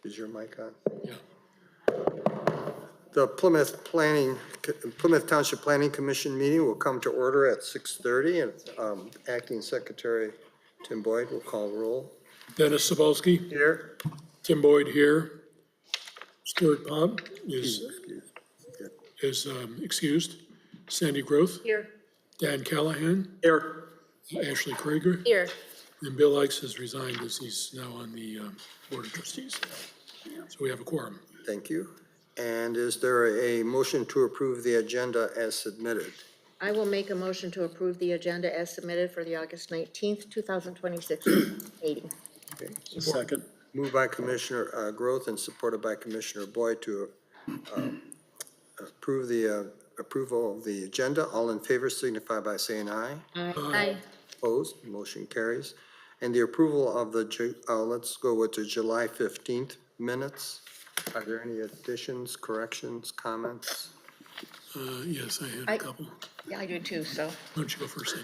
Is your mic on? Yeah. The Plymouth Township Planning Commission meeting will come to order at 6:30, and Acting Secretary Tim Boyd will call roll. Dennis Sabulski, Here. Tim Boyd here. Stuart Pop is excused. Sandy Groth, Here. Dan Callahan, Here. Ashley Krieger, Here. and Bill Ikes has resigned as he's now on the Board of Trustees. So we have a quorum. Thank you. And is there a motion to approve the agenda as submitted? I will make a motion to approve the agenda as submitted for the August 19th, 2026 meeting. Okay. Second. Moved by Commissioner Groth and supported by Commissioner Boyd to approve the approval of the agenda. All in favor signify by saying aye. Aye. Opposed, motion carries. And the approval of the, let's go with the July 15th minutes. Are there any additions, corrections, comments? Yes, I had a couple. Yeah, I do too, so. Why don't you go first,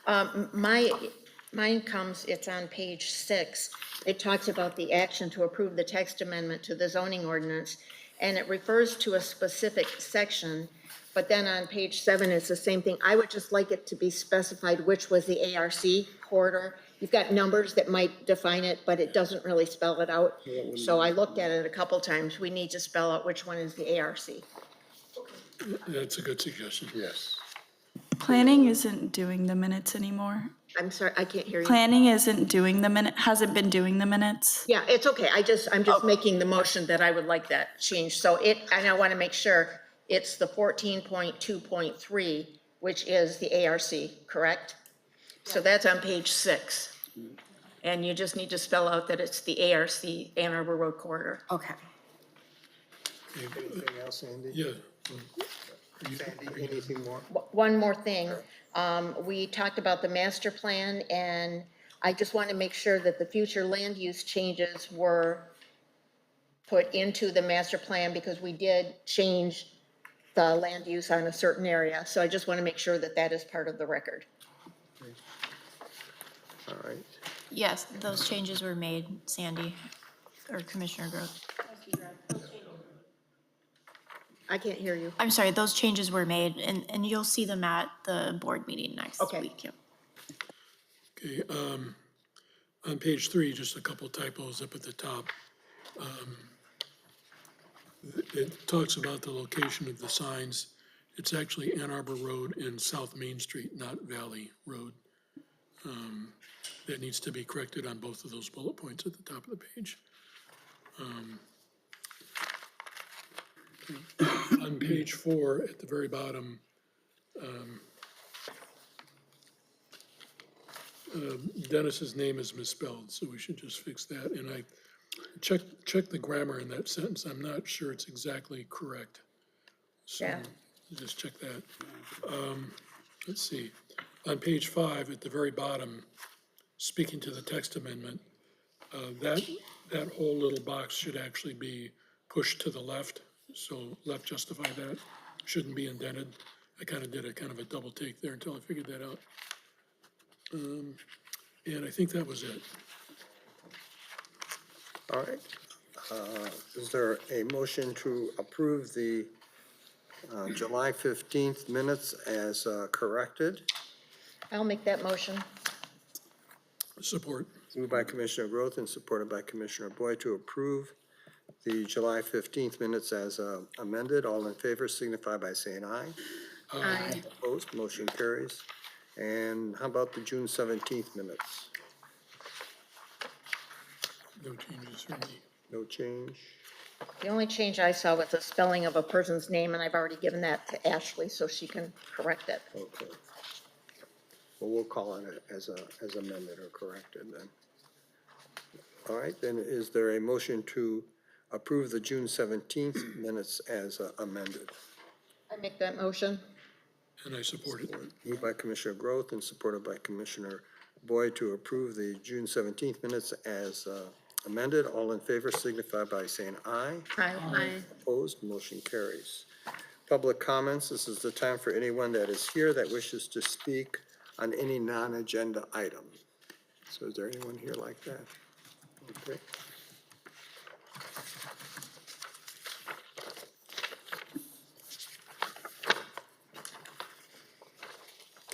Sandy? Mine comes, it's on page 6. It talks about the action to approve the text amendment to the zoning ordinance, and it refers to a specific section, but then on page 7, it's the same thing. I would just like it to be specified which was the ARC corridor. You've got numbers that might define it, but it doesn't really spell it out. So I looked at it a couple times. We need to spell out which one is the ARC. That's a good suggestion. Yes. Planning isn't doing the minutes anymore. I'm sorry, I can't hear you. Planning isn't doing the hasn't been doing the minutes. Yeah, it's okay. I'm just making the motion that I would like that changed. So and I want to make sure it's the 14.2.3, which is the ARC, correct? So that's on page 6. And you just need to spell out that it's the ARC, Ann Arbor Road Corridor. Okay. Anything else, Andy? Yeah. Sandy, anything more? One more thing. We talked about the master plan, and I just want to make sure that the future land use changes were put into the master plan, because we did change the land use on a certain area. So I just want to make sure that that is part of the record. All right. Yes, those changes were made, Sandy, or Commissioner Groth. I can't hear you. I'm sorry, those changes were made, and you'll see them at the board meeting next Okay. week. Yep. Okay, on page 3, just a couple typos up at the top. It talks about the location of the signs. It's actually Ann Arbor Road and South Main Street, not Valley Road. That needs to be corrected on both of those bullet points at the top of the page. On page 4, at the very bottom, Dennis's name is misspelled, so we should just fix that. And I checked the grammar in that sentence. I'm not sure it's exactly correct. So Yeah. just check that. Let's see. On page 5, at the very bottom, speaking to the text amendment, that whole little box should actually be pushed to the left. So left justify that, shouldn't be indented. I kind of did a double take there until I figured that out. And I think that was it. All right. Is there a motion to approve the July 15th minutes as corrected? I'll make that motion. Support. Moved by Commissioner Groth and supported by Commissioner Boyd to approve the July 15th minutes as amended. All in favor signify by saying aye. Aye. Opposed, motion carries. And how about the June 17th minutes? No changes for me. No change? The only change I saw was the spelling of a person's name, and I've already given that to Ashley so she can correct it. Okay. Well, we'll call it as amended or corrected then. All right, then is there a motion to approve the June 17th minutes as amended? I make that motion. And I support it. Moved by Commissioner Groth and supported by Commissioner Boyd to approve the June 17th minutes as amended. All in favor signify by saying aye. Aye. Opposed, motion carries. Public comments, this is the time for anyone that is here that wishes to speak on any non-agenda item. So is there anyone here like that? Okay.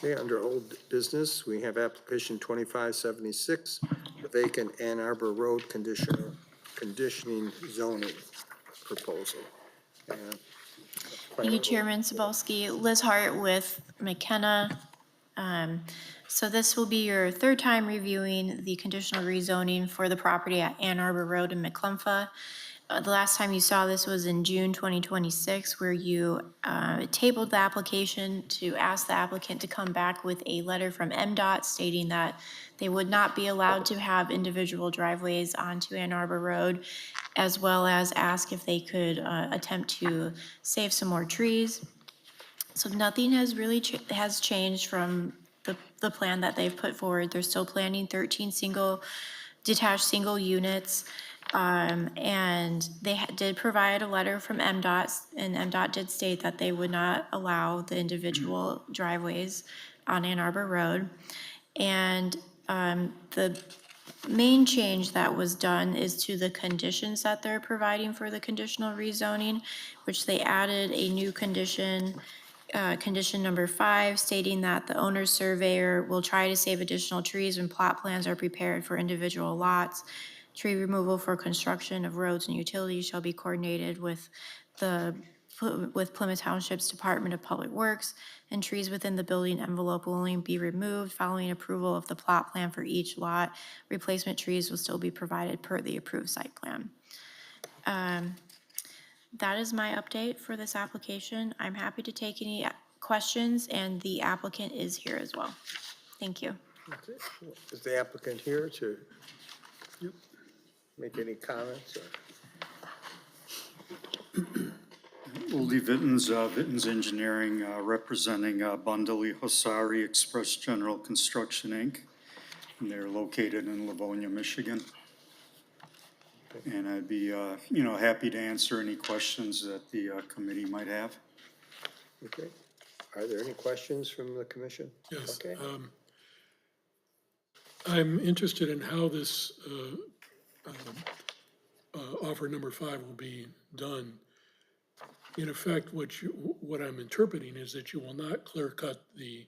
Okay, under old business, we have application 2576, the vacant Ann Arbor Road conditioning zoning proposal. And Thank you, Chairman Sabelski. Liz Hart with McKenna. So this will be your third time reviewing the conditional rezoning for the property at Ann Arbor Road in McClumpha. The last time you saw this was in June 2026, where you tabled the application to ask the applicant to come back with a letter from MDOT stating that they would not be allowed to have individual driveways onto Ann Arbor Road, as well as ask if they could attempt to save some more trees. So nothing has really has changed from the plan that they've put forward. They're still planning 13 detached single units. And they did provide a letter from MDOT, and MDOT did state that they would not allow the individual driveways on Ann Arbor Road. And the main change that was done is to the conditions that they're providing for the conditional rezoning, which they added a new condition, condition number 5, stating that the owner's surveyor will try to save additional trees when plot plans are prepared for individual lots. Tree removal for construction of roads and utilities shall be coordinated with Plymouth Township's Department of Public Works, and trees within the building envelope will only be removed following approval of the plot plan for each lot. Replacement trees will still be provided per the approved site plan. That is my update for this application. I'm happy to take any questions, and the applicant is here as well. Thank you. is the applicant here to make any comments? Oldie Vittens Engineering, representing Bundley Hosari Express General Construction, Inc. And they're located in Livonia, Michigan. And I'd be, happy to answer any questions that the committee might have. Okay. Are there any questions from the commission? Yes. Okay. I'm interested in how this offer number 5 will be done. In effect, what I'm interpreting is that you will not clear cut the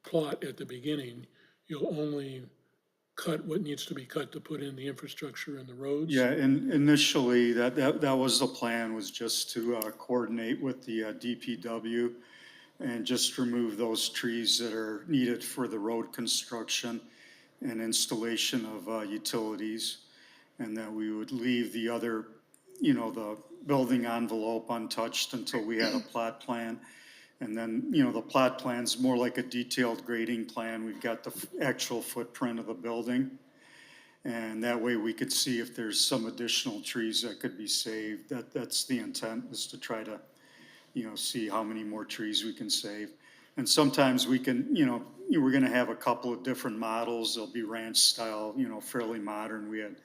plot at the beginning. You'll only cut what needs to be cut to put in the infrastructure and the roads. Yeah, and initially, that was the plan, was just to coordinate with the DPW and just remove those trees that are needed for the road construction and installation of utilities. And that we would leave the other, the building envelope untouched until we had a plot plan. And then, the plot plan's more like a detailed grading plan. We've got the actual footprint of the building. And that way we could see if there's some additional trees that could be saved. That's the intent, is to try to, see how many more trees we can save. And sometimes we can, we're gonna have a couple of different models. They'll be ranch style, fairly modern. We had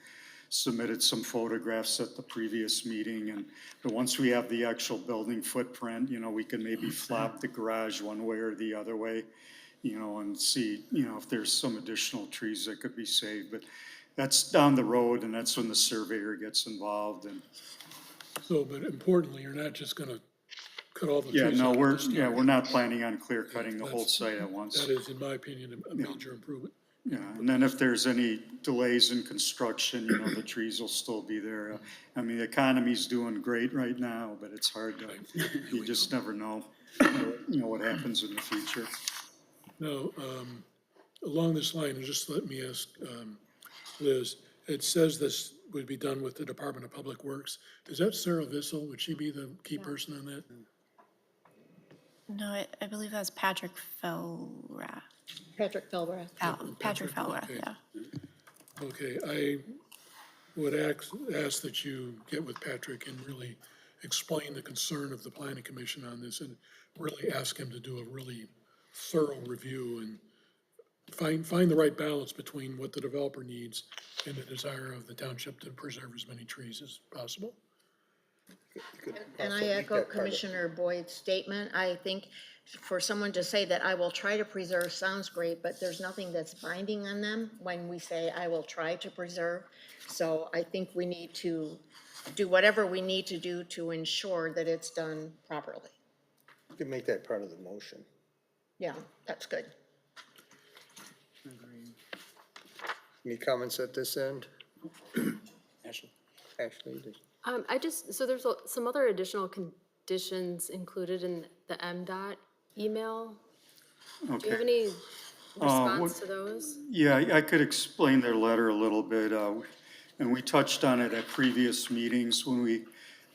submitted some photographs at the previous meeting, but once we have the actual building footprint, we can maybe flop the garage one way or the other way, and see, if there's some additional trees that could be saved. But that's down the road, and that's when the surveyor gets involved. And So, but importantly, you're not just gonna cut all the trees. yeah, no, out at we're the start. not planning on clear cutting the whole site at once. That is, in my opinion, a major improvement. Yeah, and then if there's any delays in construction, the trees will still be there. I mean, the economy's doing great right now, but it's hard to, you just never know, what happens in the future. Now, along this line, and just let me ask Liz, it says this would be done with the Department of Public Works. Is that Sarah Vissel? Would she be the key person on that? No, I believe that's Patrick Felrath. Patrick Philbrook. Patrick Felrath, okay. yeah. Okay, I would ask that you get with Patrick and really explain the concern of the planning commission on this, and really ask him to do a really thorough review and find the right balance between what the developer needs and the desire of the township to preserve as many trees as possible. And I Also make echo that part of- Commissioner Boyd's statement. I think for someone to say that I will try to preserve sounds great, but there's nothing that's binding on them when we say I will try to preserve. So I think we need to do whatever we need to do to ensure that it's done properly. You can make that part of the motion. Yeah, that's good. Any comments at this end? Ashley? So there's some other additional conditions included in the MDOT email. Do you have Okay. any response to those? Yeah, I could explain their letter a little bit, and we touched on it at previous meetings. When we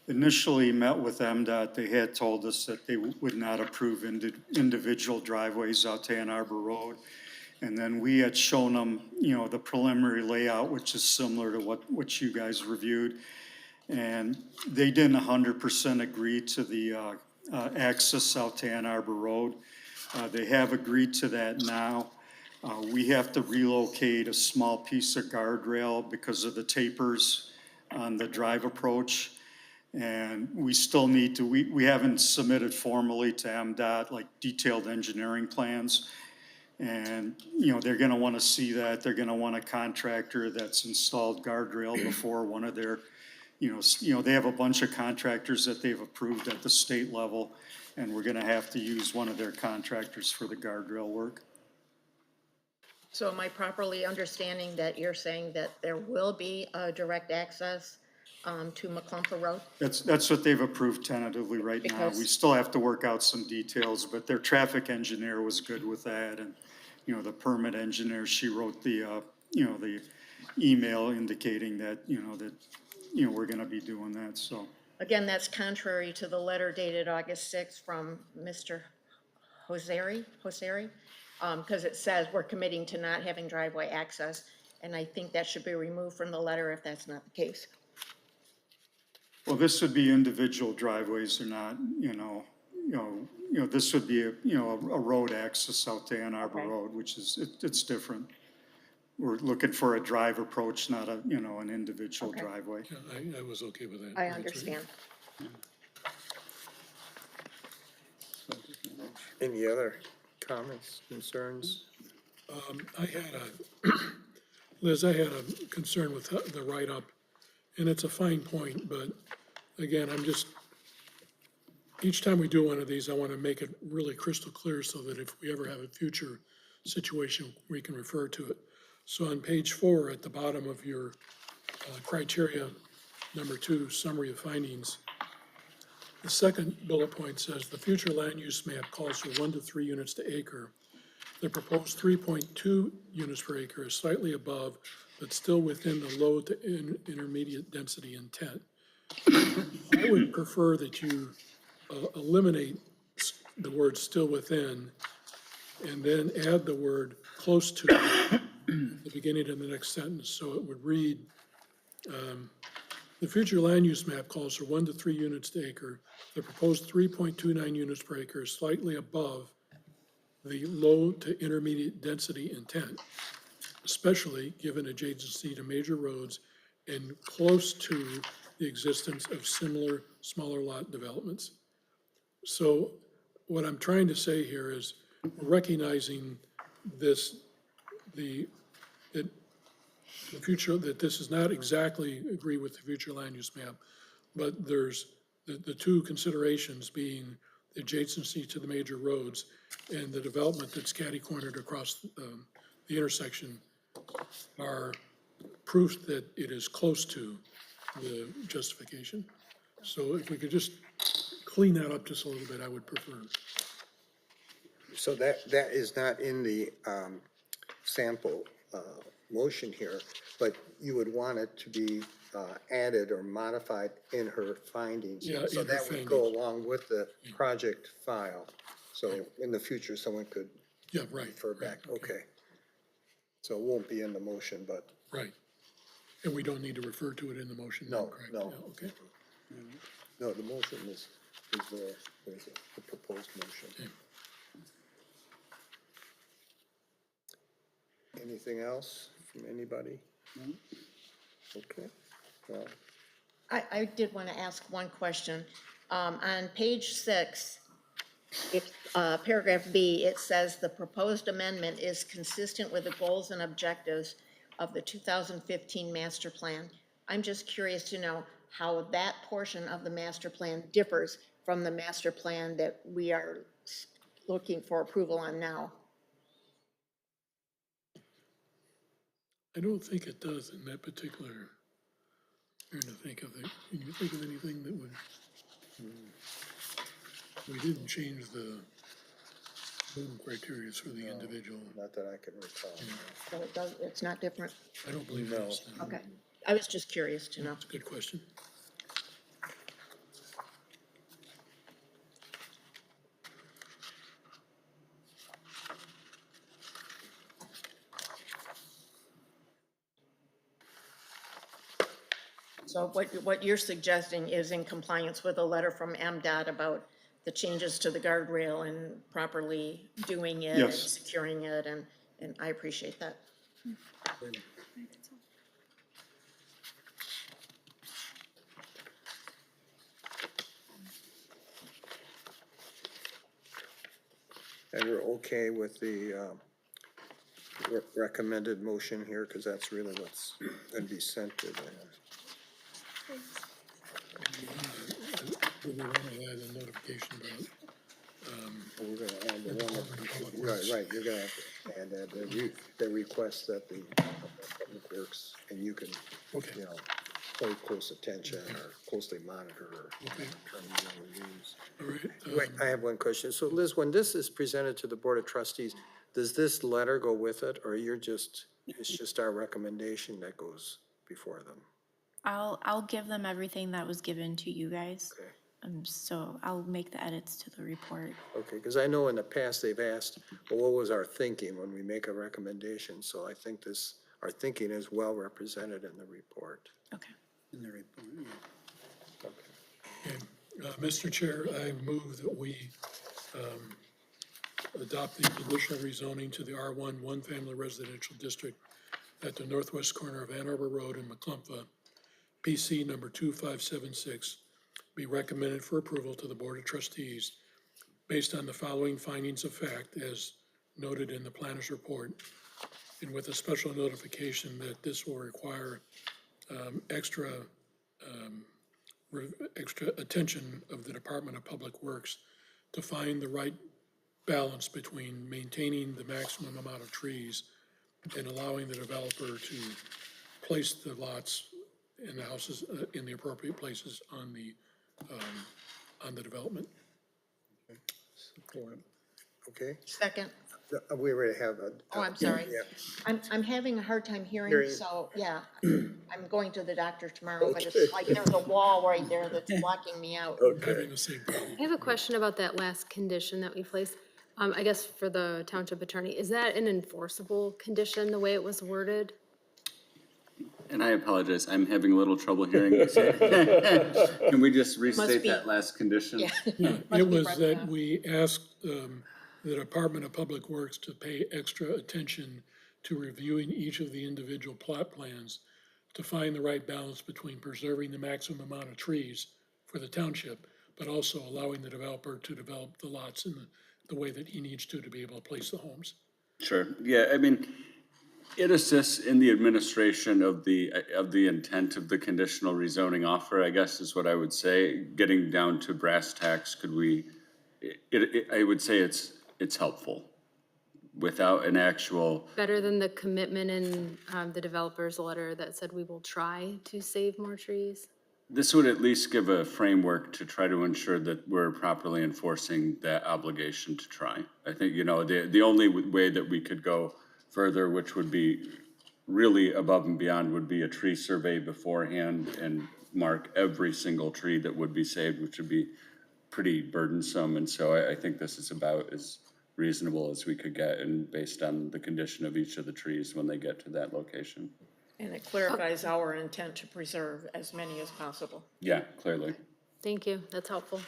initially met with MDOT, they had told us that they would not approve individual driveways out to Ann Arbor Road. And then we had shown them, the preliminary layout, which is similar to what you guys reviewed. And they didn't 100% agree to the access out to Ann Arbor Road. They have agreed to that now. We have to relocate a small piece of guardrail because of the tapers on the drive approach. And we still need to, we haven't submitted formally to MDOT like detailed engineering plans. And, they're gonna wanna see that. They're gonna want a contractor that's installed guardrail before one of their, they have a bunch of contractors that they've approved at the state level. And we're gonna have to use one of their contractors for the guardrail work. So am I properly understanding that you're saying that there will be a direct access to McClumpha Road? That's what they've approved tentatively right now. Because- We still have to work out some details, but their traffic engineer was good with that. And, the permit engineer, she wrote the email indicating that, we're gonna be doing that, so. Again, that's contrary to the letter dated August 6th from Mr. Hoseri, because it says we're committing to not having driveway access, and I think that should be removed from the letter if that's not the case. Well, this would be individual driveways or not, this would be a road access out to Ann Arbor Okay. Road, which is, it's different. We're looking for a drive approach, not an individual Okay. driveway. Yeah, I was okay with that. I Right, right. understand. Any other comments, concerns? I had Liz, I had a concern with the write-up, and it's a fine point, but again, each time we do one of these, I want to make it really crystal clear so that if we ever have a future situation, we can refer to it. So on page 4, at the bottom of your criteria, number 2, summary of findings, the second bullet point says, the future land use map calls for 1 to 3 units to acre. The proposed 3.2 units per acre is slightly above, but still within the low to intermediate density intent. I would prefer that you eliminate the word still within and then add the word close to at the beginning of the next sentence. So it would read, the future land use map calls for 1 to 3 units to acre. The proposed 3.29 units per acre is slightly above the low to intermediate density intent, especially given adjacency to major roads and close to the existence of similar smaller lot developments. So what I'm trying to say here is recognizing that the future, that this does not exactly agree with the future land use map, but there's the two considerations being the adjacency to the major roads and the development that's catty-cornered across the intersection are proof that it is close to the justification. So if we could just clean that up just a little bit, I would prefer. So that is not in the sample motion here, but you would want it to be added or modified in her findings. Yeah, So in her that would go findings. along with the project file. So in the future, someone could Yeah, right. refer right, back, okay. So it won't be in the motion, but Right. And we don't need to refer to it in the motion? No, correct? no. Yeah, okay. no, the motion is there, there's the proposed motion. Anything else from anybody? Okay, well, I did want to ask one question. On page 6, it's, paragraph B, it says the proposed amendment is consistent with the goals and objectives of the 2015 master plan. I'm just curious to know how that portion of the master plan differs from the master plan that we are looking for approval on now. I don't think it does in that particular, trying to think of it, can you think of anything that would? We didn't change the voting criteria for the individual. Not that I can recall. So it does, it's not different? I don't believe it is. No. Okay. I was just curious to know. That's a good question. So what you're suggesting is in compliance with a letter from MDOT about the changes to the guardrail and properly doing it and Yes. securing it, and I appreciate that. And you're okay with the recommended motion here, because that's really what's going to be sent to them. We want to add a notification about, We're going to add the one, right, you're going to have to add that, the request that the Public Works, and you can, okay, you know, pay close attention or closely monitor or okay, terms and reviews. all right. Wait, I have one question. So Liz, when this is presented to the Board of Trustees, does this letter go with it, or it's just our recommendation that goes before them? I'll give them everything that was given to you guys. Okay. So I'll make the edits to the report. Okay, because I know in the past they've asked, well, what was our thinking when we make a recommendation? So I think our thinking is well represented in the report. Okay. In the report, yeah. Okay. Mr. Chair, I move that we adopt the conditional rezoning to the R1 one-family residential district at the northwest corner of Ann Arbor Road and McClumpha, PC number 2576, be recommended for approval to the Board of Trustees based on the following findings of fact as noted in the planner's report, and with a special notification that this will require extra attention of the Department of Public Works to find the right balance between maintaining the maximum amount of trees and allowing the developer to place the lots in the houses, in the appropriate places on the development. Okay, Second. we already have a. Oh, I'm sorry. Yeah. I'm having a hard time hearing, Hearing. so, yeah. I'm going to the doctor tomorrow, but it's like there's a wall right there that's blocking me out. Having the same problem. I have a question about that last condition that we placed. I guess for the township attorney, is that an enforceable condition, the way it was worded? And I apologize, I'm having a little trouble hearing this. Can we just restate be. that last condition? Yeah. It was Must be that right we asked the Department of Public Works to pay extra attention to reviewing each of the individual plot plans to find the right balance between preserving the maximum amount of trees for the township, but also allowing the developer to develop the lots in the way that he needs to be able to place the homes. Sure, yeah, I mean, it assists in the administration of the intent of the conditional rezoning offer, I guess is what I would say. Getting down to brass tacks, I would say it's helpful without an actual, Better than the commitment in the developer's letter that said we will try to save more trees? this would at least give a framework to try to ensure that we're properly enforcing that obligation to try. I think, the only way that we could go further, which would be really above and beyond, would be a tree survey beforehand and mark every single tree that would be saved, which would be pretty burdensome. And so I think this is about as reasonable as we could get, and based on the condition of each of the trees when they get to that location. And it clarifies our intent to preserve as many as possible. Yeah, clearly. Thank you, that's helpful.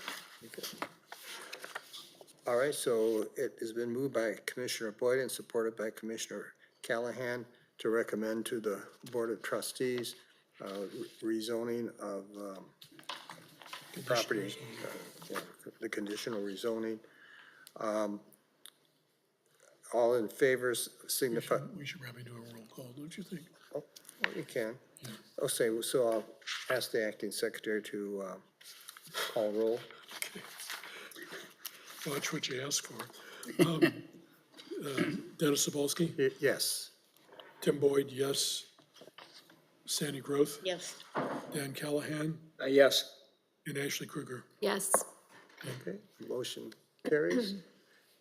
All right, so it has been moved by Commissioner Boyd and supported by Commissioner Callahan to recommend to the Board of Trustees rezoning of property, the conditional rezoning. All in favor signify. We should probably do a roll call, don't you think? Oh, you can. Okay, so I'll ask the acting secretary to call roll. Watch what you ask for. Dennis Sabulski, Yes. Tim Boyd, yes. Sandy Groth, Yes. Dan Callahan, Yes. and Ashley Kruger. Yes. Okay, motion carries.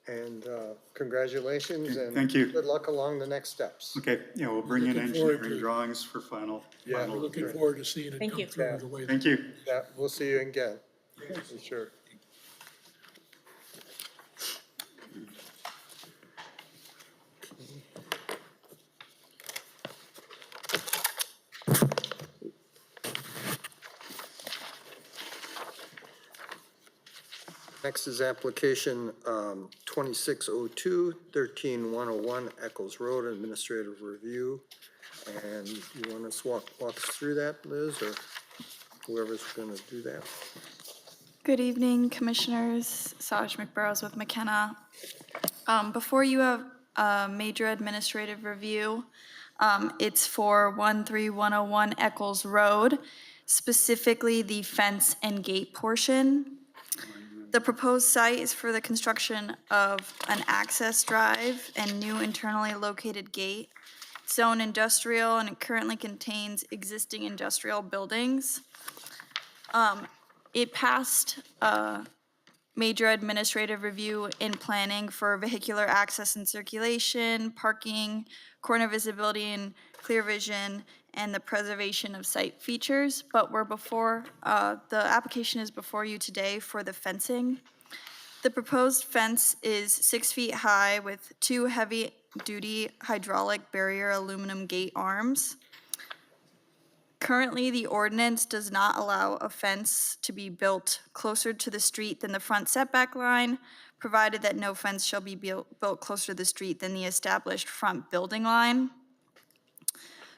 And congratulations and Thank you. good luck along the next steps. Okay, yeah, we'll bring in Looking forward engineering to- drawings for final. Yeah. We're looking forward to seeing it Thank come you. through the way. Thank you. Yeah, we'll see you again, for sure. Next is application 2602, 13101 Eccles Road, administrative review. And you want us walk us through that, Liz, or whoever's going to do that? Good evening, Commissioners. Saj McBurrows with McKenna. Before you have a major administrative review. It's for 13101 Eccles Road, specifically the fence and gate portion. The proposed site is for the construction of an access drive and new internally located gate. Zone industrial, and it currently contains existing industrial buildings. It passed major administrative review in planning for vehicular access and circulation, parking, corner visibility and clear vision, and the preservation of site features. But we're before, the application is before you today for the fencing. The proposed fence is 6 feet high with 2 heavy-duty hydraulic barrier aluminum gate arms. Currently, the ordinance does not allow a fence to be built closer to the street than the front setback line, provided that no fence shall be built closer to the street than the established front building line.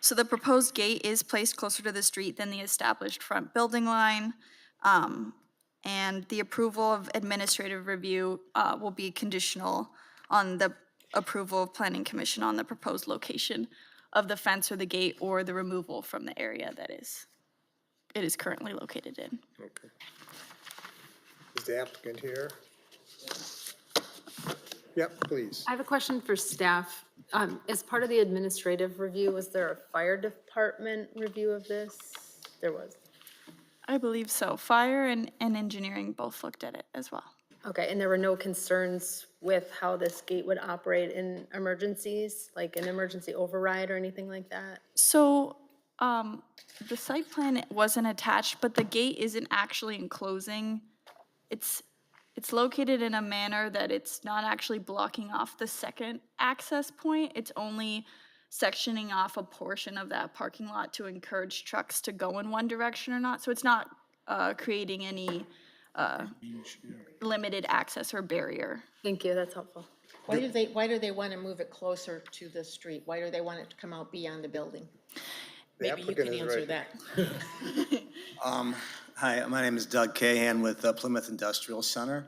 So the proposed gate is placed closer to the street than the established front building line. And the approval of administrative review will be conditional on the approval of Planning Commission on the proposed location of the fence or the gate or the removal from the area that it is currently located in. Okay. Is the applicant here? Yep, please. I have a question for staff. As part of the administrative review, was there a fire department review of this? There was. I believe so. Fire and engineering both looked at it as well. Okay, and there were no concerns with how this gate would operate in emergencies, like an emergency override or anything like that? So, the site plan wasn't attached, but the gate isn't actually enclosing. It's located in a manner that it's not actually blocking off the second access point. It's only sectioning off a portion of that parking lot to encourage trucks to go in one direction or not. So it's not creating any limited access or barrier. Thank you, that's helpful. Why do they want to move it closer to the street? Why do they want it to come out beyond the building? The Maybe you applicant can is answer right. that. Hi, my name is Doug Cahan with Plymouth Industrial Center.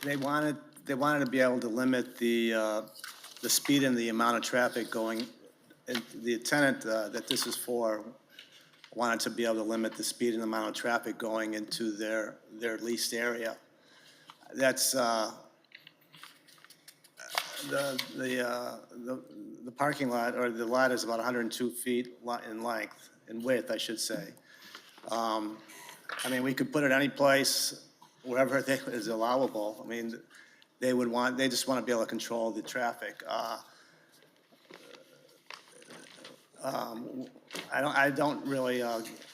They wanted to be able to limit the speed and the amount of traffic going. And the tenant that this is for wanted to be able to limit the speed and amount of traffic going into their leased area. That's the parking lot, or the lot, is about 102 feet in length, in width, I should say. I mean, we could put it any place, wherever is allowable. I mean, they just want to be able to control the traffic. I don't really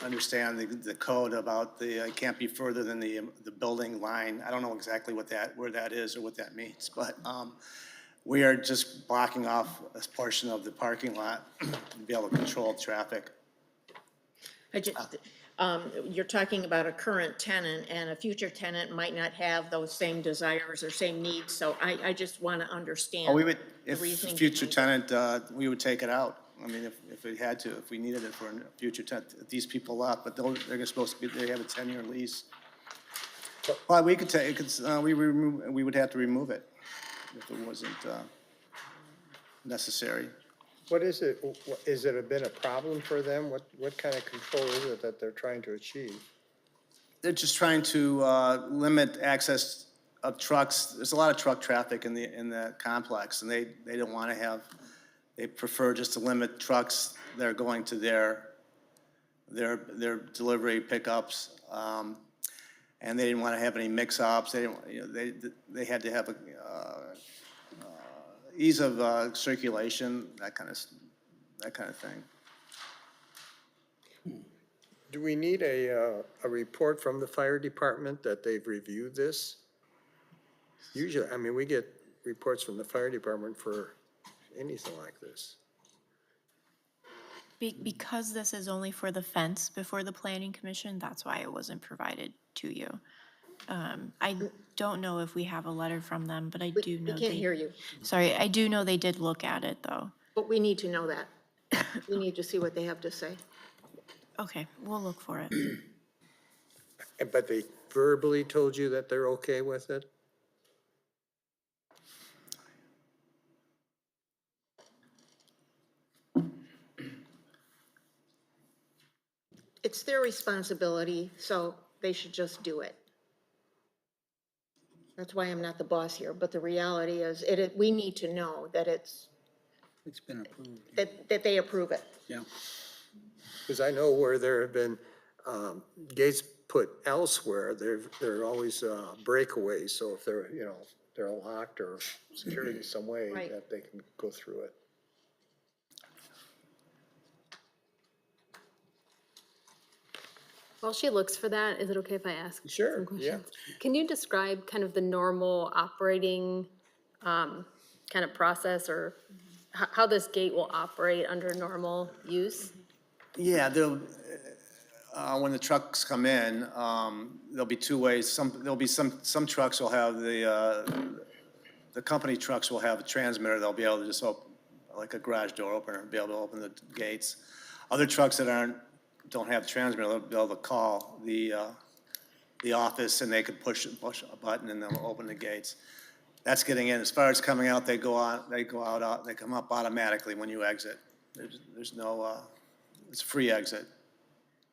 understand the code about it can't be further than the building line. I don't know exactly where that is or what that means, but we are just blocking off a portion of the parking lot to be able to control traffic. You're talking about a current tenant, and a future tenant might not have those same desires or same needs, so I just want to understand. Oh, we would, the if reasoning future behind tenant, we would take it out. I mean, if we had to, if we needed it for a future tenant, these people left, but they're supposed to be, they have a 10-year lease. Well, we could take, we would have to remove it if it wasn't necessary. What is it, is it been a problem for them? What kind of control is it that they're trying to achieve? they're just trying to limit access of trucks. There's a lot of truck traffic in the complex, and they don't want to have, they prefer just to limit trucks that are going to their delivery pickups. And they didn't want to have any mix-ups. They didn't, you know, they had to have a ease of circulation, that kind of thing. Do we need a report from the fire department that they've reviewed this? Usually, I mean, we get reports from the fire department for anything like this. Because this is only for the fence before the planning commission, that's why it wasn't provided to you. I don't know if we have a letter from them, but I do know We can't they, hear you, sorry, I do know they did look at it, though. but we need to know that. We need to see what they have to say. Okay, we'll look for it. But they verbally told you that they're okay with it? It's their responsibility, so they should just do it. That's why I'm not the boss here, but the reality is, we need to know that it's Been approved, that they approve it. yeah. Because I know where there have been gates put elsewhere, there are always breakaways. So if they're, you know, they're locked or secured in some way, Right. that they can go through it. While she looks for that, is it okay if I ask Sure, some yeah. questions? Can you describe kind of the normal operating kind of process, or how this gate will operate under normal use? Yeah, they'll, when the trucks come in, there'll be two ways. There'll be some trucks will have the company trucks will have a transmitter. They'll be able to just open, like a garage door opener, be able to open the gates. Other trucks that don't have the transmitter, they'll be able to call the office, and they could push a button and they'll open the gates. That's getting in. As far as coming out, they come up automatically when you exit. There's no, it's a free exit.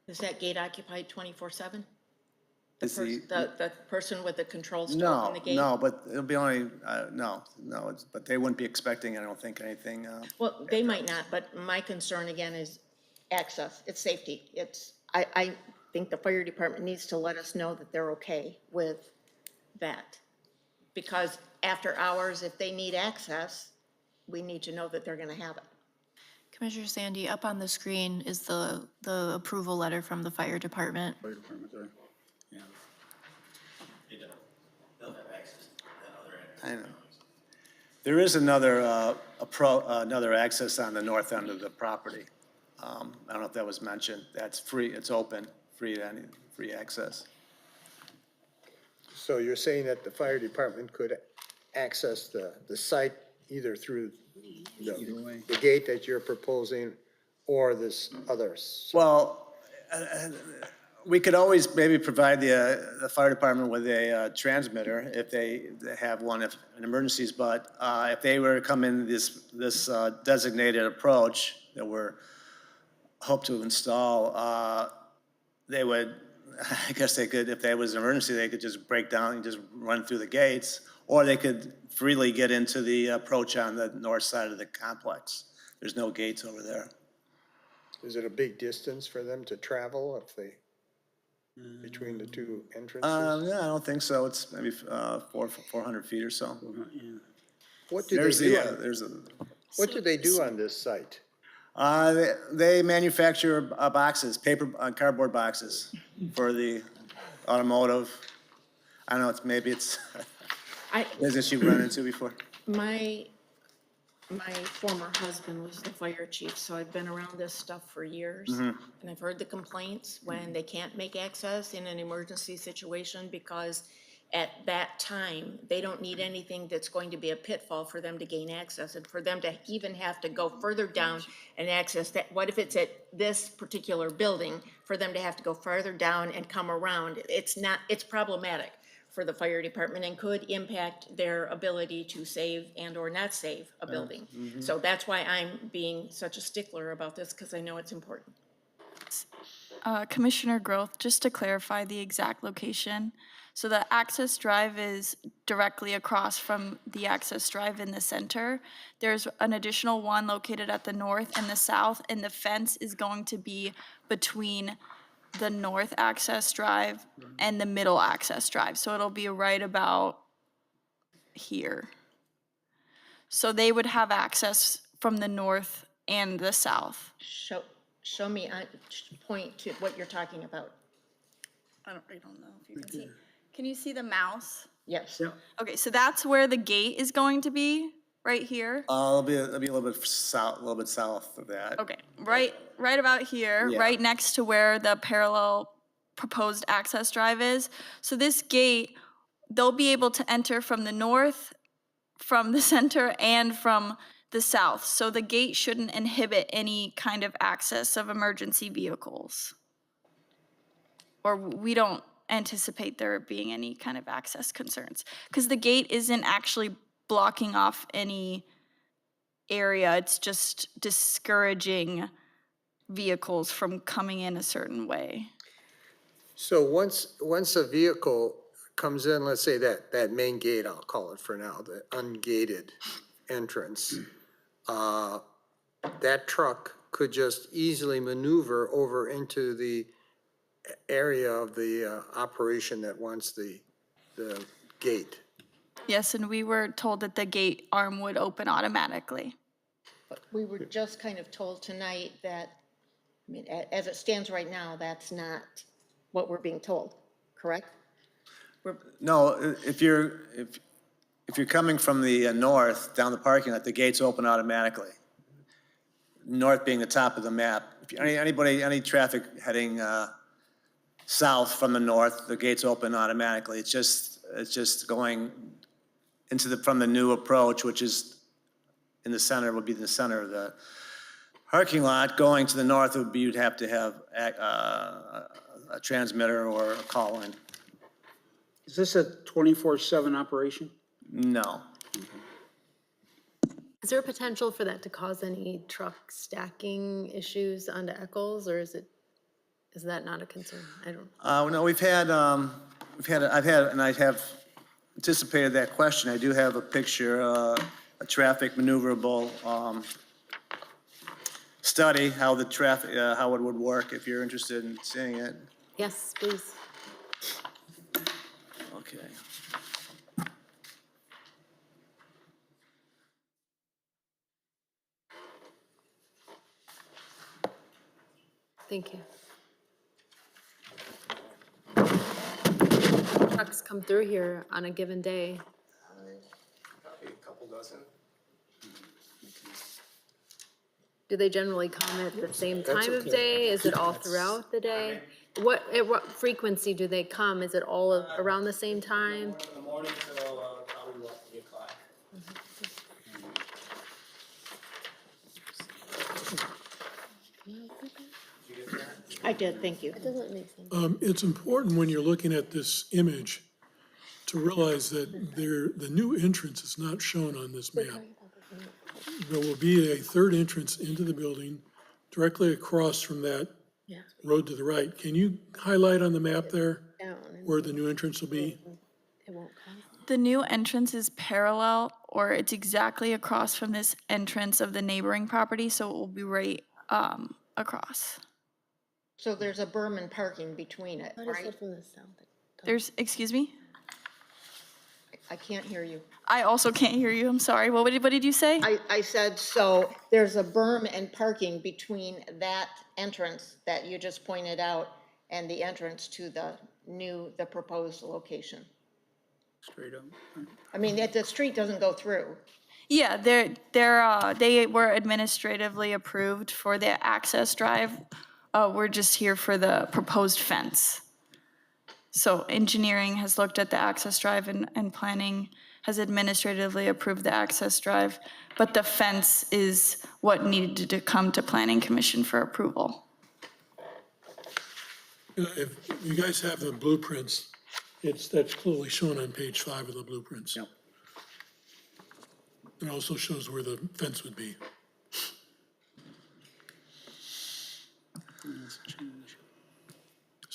Is that gate occupied 24/7? Is the- The person with the controls to No, open the gate? no, but it'll be only, no, but they wouldn't be expecting, I don't think, anything. Well, they might not, but my concern again is access, it's safety. I think the fire department needs to let us know that they're okay with that. Because after hours, if they need access, we need to know that they're gonna have it. Commissioner Sandy, up on the screen is the approval letter from the fire department. Fire department there, yeah. I know. There is another access on the north end of the property. I don't know if that was mentioned. That's free, it's open, free access. So you're saying that the fire department could access the site either through Either way. the gate that you're proposing or this other? Well, we could always maybe provide the fire department with a transmitter if they have one, if an emergencies, but if they were to come in this designated approach that we're hope to install, they would, I guess they could, if there was an emergency, they could just break down and just run through the gates, or they could freely get into the approach on the north side of the complex. There's no gates over there. Is it a big distance for them to travel if they, between the two entrances? Yeah, I don't think so. It's maybe 400 feet or so. What do There's they do? What do they do on this site? They manufacture boxes, cardboard boxes for the automotive. I don't know, maybe it's business you've run into before. My former husband was the fire chief, so I've been around this stuff for years. And I've heard the complaints when they can't make access in an emergency situation because at that time, they don't need anything that's going to be a pitfall for them to gain access and for them to even have to go further down and access that. What if it's at this particular building, for them to have to go further down and come around? It's problematic for the fire department and could impact their ability to save and or not save a building. So that's why I'm being such a stickler about this, because I know it's important. Commissioner Groth, just to clarify the exact location. So the access drive is directly across from the access drive in the center. There's an additional one located at the north and the south, and the fence is going to be between the north access drive and the middle access drive. So it'll be right about here. So they would have access from the north and the south. Show me, point to what you're talking about. I don't know if you can see. Can you see the mouse? Yes. Okay, so that's where the gate is going to be, right here. It'll be a little bit south of that. Okay, right about here, Yeah. right next to where the parallel proposed access drive is. So this gate, they'll be able to enter from the north, from the center, and from the south. So the gate shouldn't inhibit any kind of access of emergency vehicles. Or we don't anticipate there being any kind of access concerns. Because the gate isn't actually blocking off any area, it's just discouraging vehicles from coming in a certain way. So once a vehicle comes in, let's say that main gate, I'll call it for now, the ungated entrance, that truck could just easily maneuver over into the area of the operation that wants the gate. Yes, and we were told that the gate arm would open automatically. But we were just kind of told tonight that, I mean, as it stands right now, that's not what we're being told, correct? No, if you're coming from the north down the parking lot, the gates open automatically. North being the top of the map. If any traffic heading south from the north, the gates open automatically. It's just going into from the new approach, which is in the center, would be the center of the parking lot. Going to the north would be, you'd have to have a transmitter or a call in. Is this a 24/7 operation? No. Is there a potential for that to cause any truck stacking issues onto Eccles, or is that not a concern? I don't. No, I have anticipated that question. I do have a picture, a traffic maneuverable study, how the traffic, how it would work, if you're interested in seeing it. Yes, please. Okay. Thank you. Trucks come through here on a given day. Probably a couple dozen. Do they generally come at the same time of day? Is it all throughout the day? At what frequency do they come? Is it all around the same time? In the morning till probably what, 3 o'clock. I did, thank you. It doesn't make sense. It's important when you're looking at this image to realize that the new entrance is not shown on this map. There will be a third entrance into the building directly across from that Yeah. road to the right. Can you highlight on the map there Down and where the new entrance will be? it won't come. The new entrance is parallel, or it's exactly across from this entrance of the neighboring property, so it will be right across. So there's a berm and parking between it, right? from the south? There's, excuse me? I can't hear you. I also can't hear you, I'm sorry. What did you say? I said, so there's a berm and parking between that entrance that you just pointed out and the entrance to the proposed location. Straight up. I mean, the street doesn't go through. Yeah, they were administratively approved for the access drive. We're just here for the proposed fence. So engineering has looked at the access drive and planning has administratively approved the access drive, but the fence is what needed to come to planning commission for approval. If you guys have the blueprints, that's clearly shown on page 5 of the blueprints. Yep. It also shows where the fence would be. That's a change.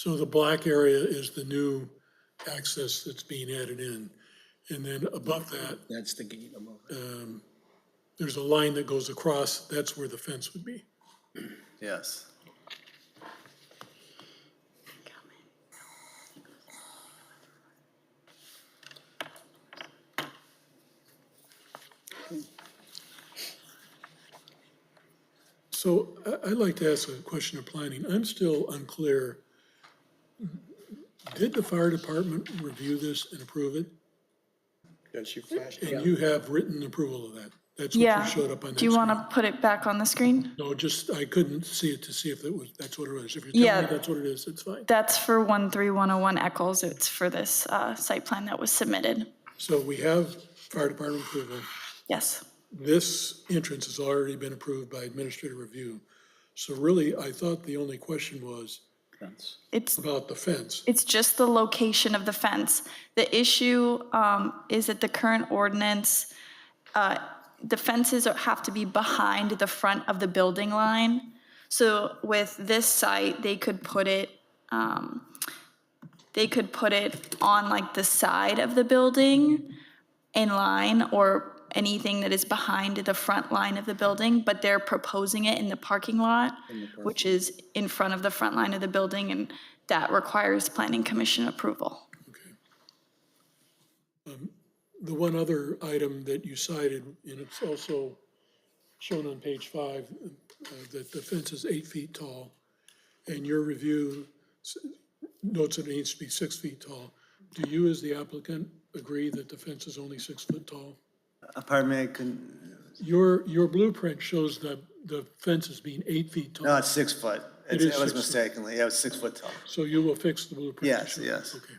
So the black area is the new access that's being added in. And then above that, That's the gate above it. there's a line that goes across, that's where the fence would be. Yes. So I'd like to ask a question of planning. I'm still unclear. Did the fire department review this and approve it? Yeah, she flashed. And you have written approval of that? That's what Yeah. you showed up on that Do you want screen? to put it back on the screen? No, just, I couldn't see it to see if it was, that's what it was. If you're telling Yeah. me that's what it is, it's fine. That's for 13101 Eccles. It's for this site plan that was submitted. So we have fire department approval. Yes. This entrance has already been approved by administrative review. So really, I thought the only question was It's about the fence. It's just the location of the fence. The issue is that the current ordinance, the fences have to be behind the front of the building line. So with this site, they could put it on like the side of the building in line, or anything that is behind the front line of the building, but they're proposing it in the parking lot, which is in front of the front line of the building, and that requires planning commission approval. The one other item that you cited, and it's also shown on page 5, that the fence is 8 feet tall, and your review notes that it needs to be 6 feet tall. Do you, as the applicant, agree that the fence is only 6 foot tall? Pardon me, I couldn't, Your blueprint shows the fence as being 8 feet tall. no, it's 6 foot. It It is was 6 foot. mistakenly, yeah, it was 6 foot tall. So you will fix the blueprint? Yes, issue? yes. Okay,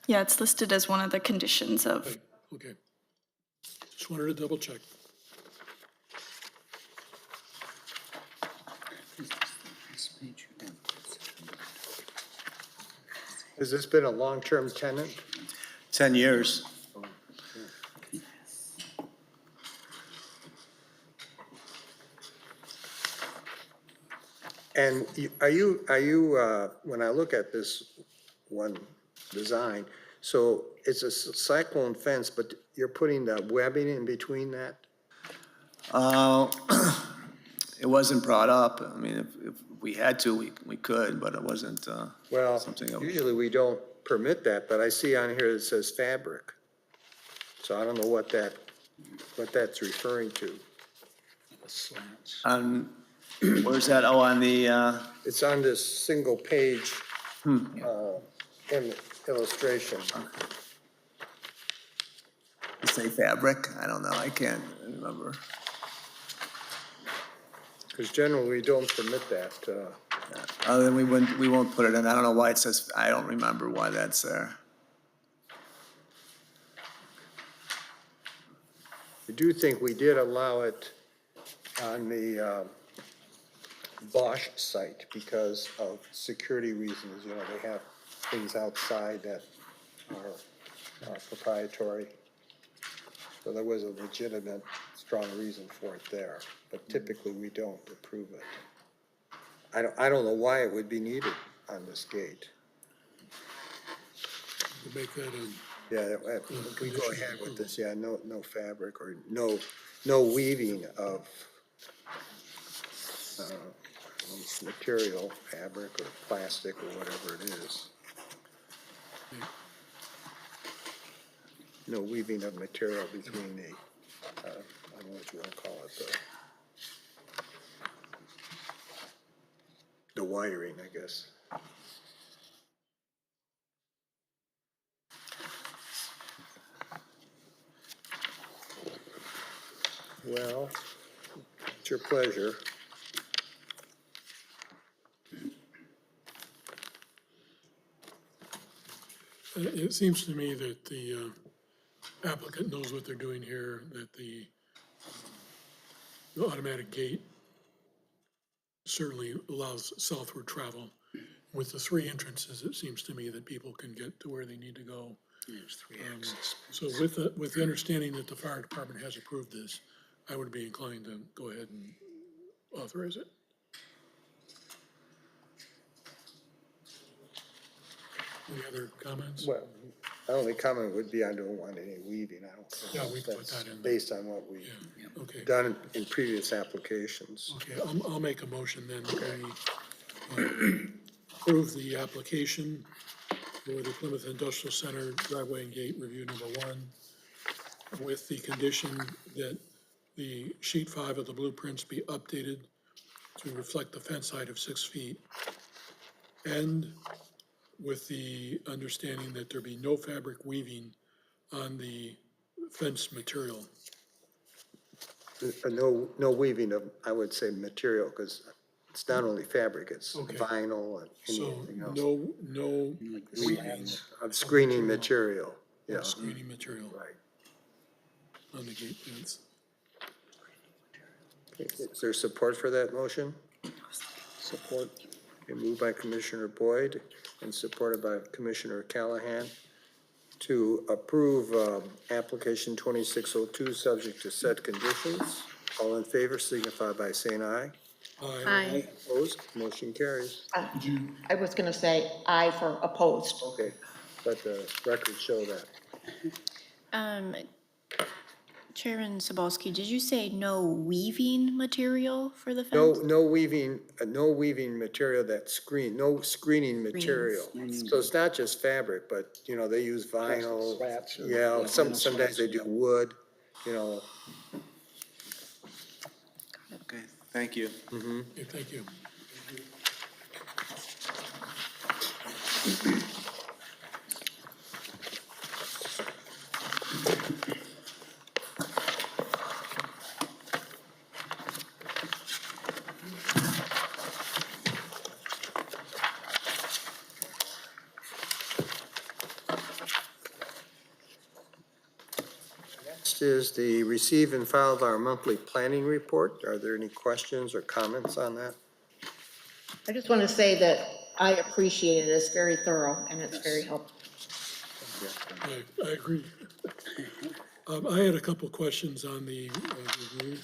Yeah, it's listed as one of the conditions of, right, okay. Just wanted to double check. Has this been a long-term tenant? 10 years. And when I look at this one design, so it's a cyclone fence, but you're putting the webbing in between that? It wasn't brought up. I mean, if we had to, we could, but it wasn't Well, something that. usually we don't permit that, but I see on here it says fabric. So I don't know what that's referring to. Where's that? Oh, on the, It's on this single page illustration. say fabric? I don't know. I can't remember. Because generally we don't permit that. Other than we won't put it in. I don't know why it says, I don't remember why that's there. I do think we did allow it on the Bosch site because of security reasons. You know, they have things outside that are proprietary. So there was a legitimate, strong reason for it there, but typically we don't approve it. I don't know why it would be needed on this gate. To make that a, Yeah, if we go ahead with this, yeah, no fabric or no weaving of material, fabric or plastic or whatever it is. No weaving of material between the, I don't know what you want to call it, the wiring, I guess. Well, it's your pleasure. it seems to me that the applicant knows what they're doing here, that the automatic gate certainly allows southward travel. With the 3 entrances, it seems to me that people can get to where they need to go. There's 3 axes. So with the understanding that the fire department has approved this, I would be inclined to go ahead and authorize it. Any other comments? Well, my only comment would be I don't want any weaving. I don't think Yeah, we can put that's that in. based on what we've Okay, done in previous applications. okay, I'll make a motion then that we approve the application for the Plymouth Industrial Center driveway and gate review number 1 with the condition that the sheet 5 of the blueprints be updated to reflect the fence height of 6 feet, and with the understanding that there be no fabric weaving on the fence material. No weaving of, I would say, material, because it's not only fabric, it's Okay. vinyl and So anything else. no weaving Of screening material, yeah, of screening material right. on the gate fence. Is there support for that motion? Support. Okay, moved by Commissioner Boyd and supported by Commissioner Callahan to approve application 2602, subject to said conditions. All in favor signify by saying aye. Aye. Opposed? Motion carries. I was gonna say aye for opposed. Okay, let the record show that. Chairman Sobalski, did you say no weaving material for the fence? No weaving material that no screening material. So it's not just fabric, but, they use vinyl. Slats or- Yeah, yeah, vinyl sometimes they slats, do wood, Okay, thank you. Okay, thank you. Next is the receive and file of our monthly planning report. Are there any questions or comments on that? I just want to say that I appreciate it. It's very thorough and it's very helpful. I agree. I had a couple questions on the review.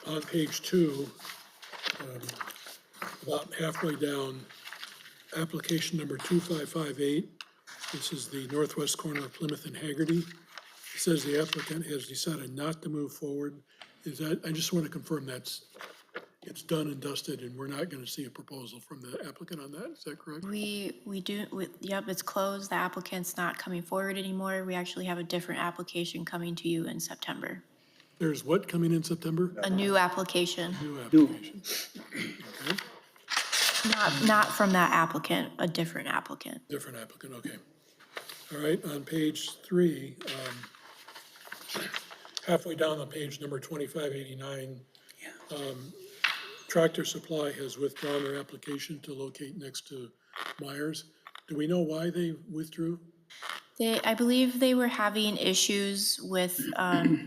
On page 2, about halfway down, application number 2558, this is the northwest corner of Plymouth and Haggerty. It says the applicant has decided not to move forward. Is that, I just want to confirm it's done and dusted and we're not going to see a proposal from the applicant on that, is that correct? Yep, it's closed. The applicant's not coming forward anymore. We actually have a different application coming to you in September. There's what coming in September? A new application, New application. Okay, not from that applicant, a different applicant. different applicant, okay. All right, on page 3, halfway down the page, number 2589, Tractor Supply has withdrawn their application to locate next to Myers. Do we know why they withdrew? I believe they were having issues with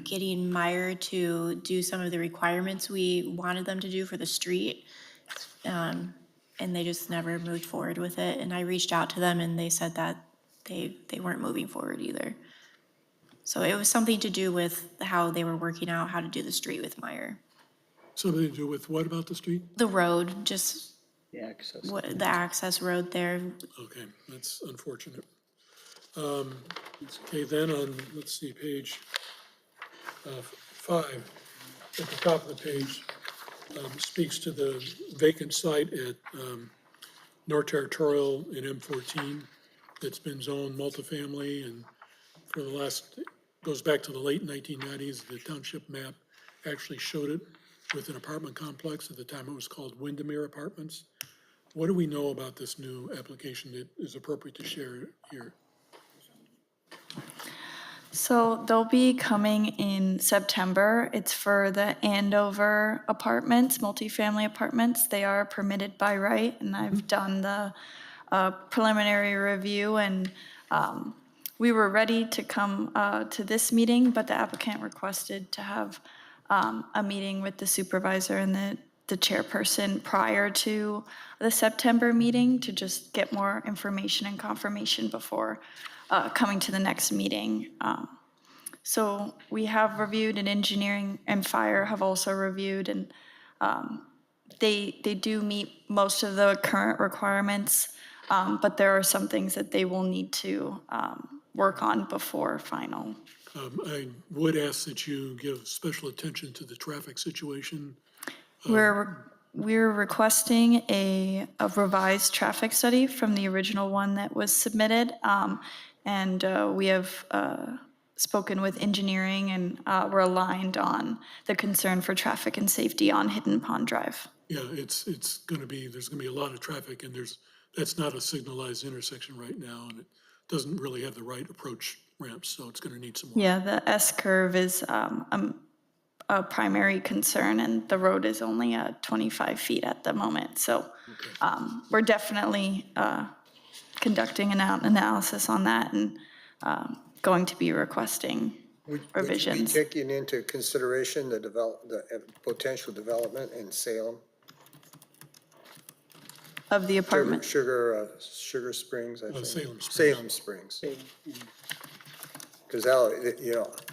getting Meyer to do some of the requirements we wanted them to do for the street. And they just never moved forward with it. And I reached out to them and they said that they weren't moving forward either. So it was something to do with how they were working out how to do the street with Meyer. Something to do with what about the street? The road, just The access. the access road there. Okay, that's unfortunate. Okay, then on, let's see, page 5, at the top of the page, speaks to the vacant site at North Territorial in M14 that's been zoned multifamily, and for the last, goes back to the late 1990s, the township map actually showed it with an apartment complex. At the time, it was called Windermere Apartments. What do we know about this new application that is appropriate to share here? So they'll be coming in September. It's for the Andover apartments, multifamily apartments. They are permitted by right, and I've done the preliminary review, and we were ready to come to this meeting, but the applicant requested to have a meeting with the supervisor and the chairperson prior to the September meeting to just get more information and confirmation before coming to the next meeting. So we have reviewed, and engineering and fire have also reviewed, and they do meet most of the current requirements But there are some things that they will need to work on before final. I would ask that you give special attention to the traffic situation. We're requesting a revised traffic study from the original one that was submitted. And we have spoken with engineering, and we're aligned on the concern for traffic and safety on Hidden Pond Drive. Yeah, it's gonna be, there's gonna be a lot of traffic, and that's not a signalized intersection right now, and it doesn't really have the right approach ramps, so it's gonna need some more. Yeah, the S-curve is a primary concern, and the road is only 25 feet at the moment. So we're definitely conducting an analysis on that, and going to be requesting revisions. Would you be taking into consideration the potential development in Salem? Of the apartment. Sugar Springs, I think. Salem Springs. Salem Springs. Because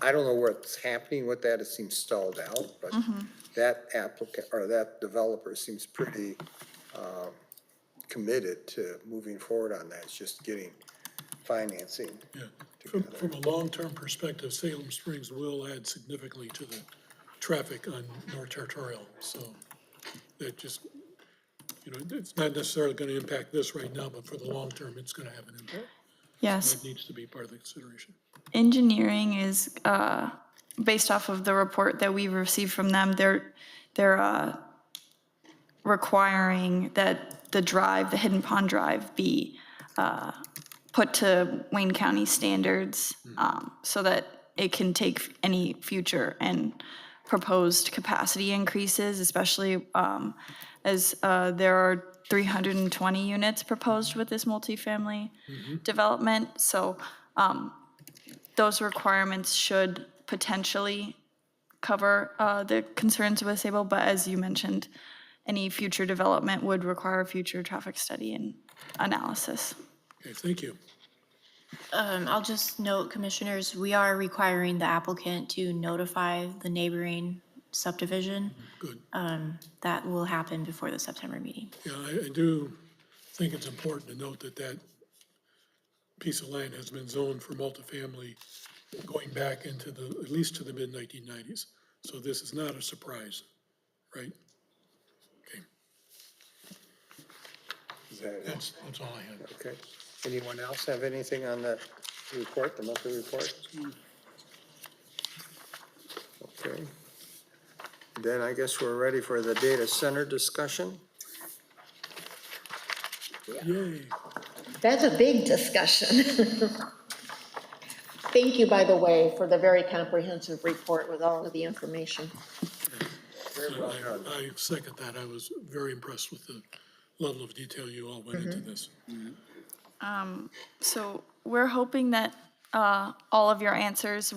I don't know what's happening with that, it seems stalled out, but that applicant, or that developer seems pretty committed to moving forward on that, it's just getting financing. Yeah, from a long-term perspective, Salem Springs will add significantly to the traffic on North Territorial, so that just, it's not necessarily gonna impact this right now, but for the long term, it's gonna have an impact. Yes. That needs to be part of the consideration. Engineering is, based off of the report that we received from them, they're requiring that the Hidden Pond Drive be put to Wayne County standards, so that it can take any future and proposed capacity increases, especially as there are 320 units proposed with this multifamily development. So those requirements should potentially cover the concerns with Sable, but as you mentioned, any future development would require a future traffic study and analysis. Okay, thank you. I'll just note, commissioners, we are requiring the applicant to notify the neighboring subdivision. Good. That will happen before the September meeting. Yeah, I do think it's important to note that that piece of land has been zoned for multifamily going back into at least to the mid-1990s. So this is not a surprise, right? Okay, Is that it? that's all I had. Okay. Anyone else have anything on the report, the monthly report? Okay. Then I guess we're ready for the data center discussion. Yay. That's a big discussion. Thank you, by the way, for the very comprehensive report with all of the information. I second that. I was very impressed with the level of detail you all went into this. So we're hoping that all of your answers,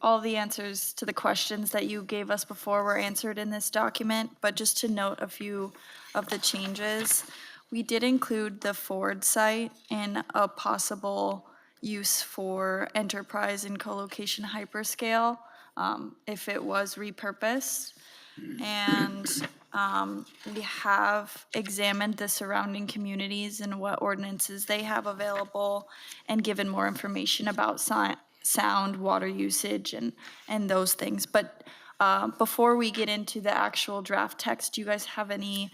all the answers to the questions that you gave us before were answered in this document, but just to note a few of the changes, we did include the Ford site in a possible use for enterprise and co-location hyperscale, if it was repurposed. And we have examined the surrounding communities and what ordinances they have available, and given more information about sound, water usage, and those things. But before we get into the actual draft text, do you guys have any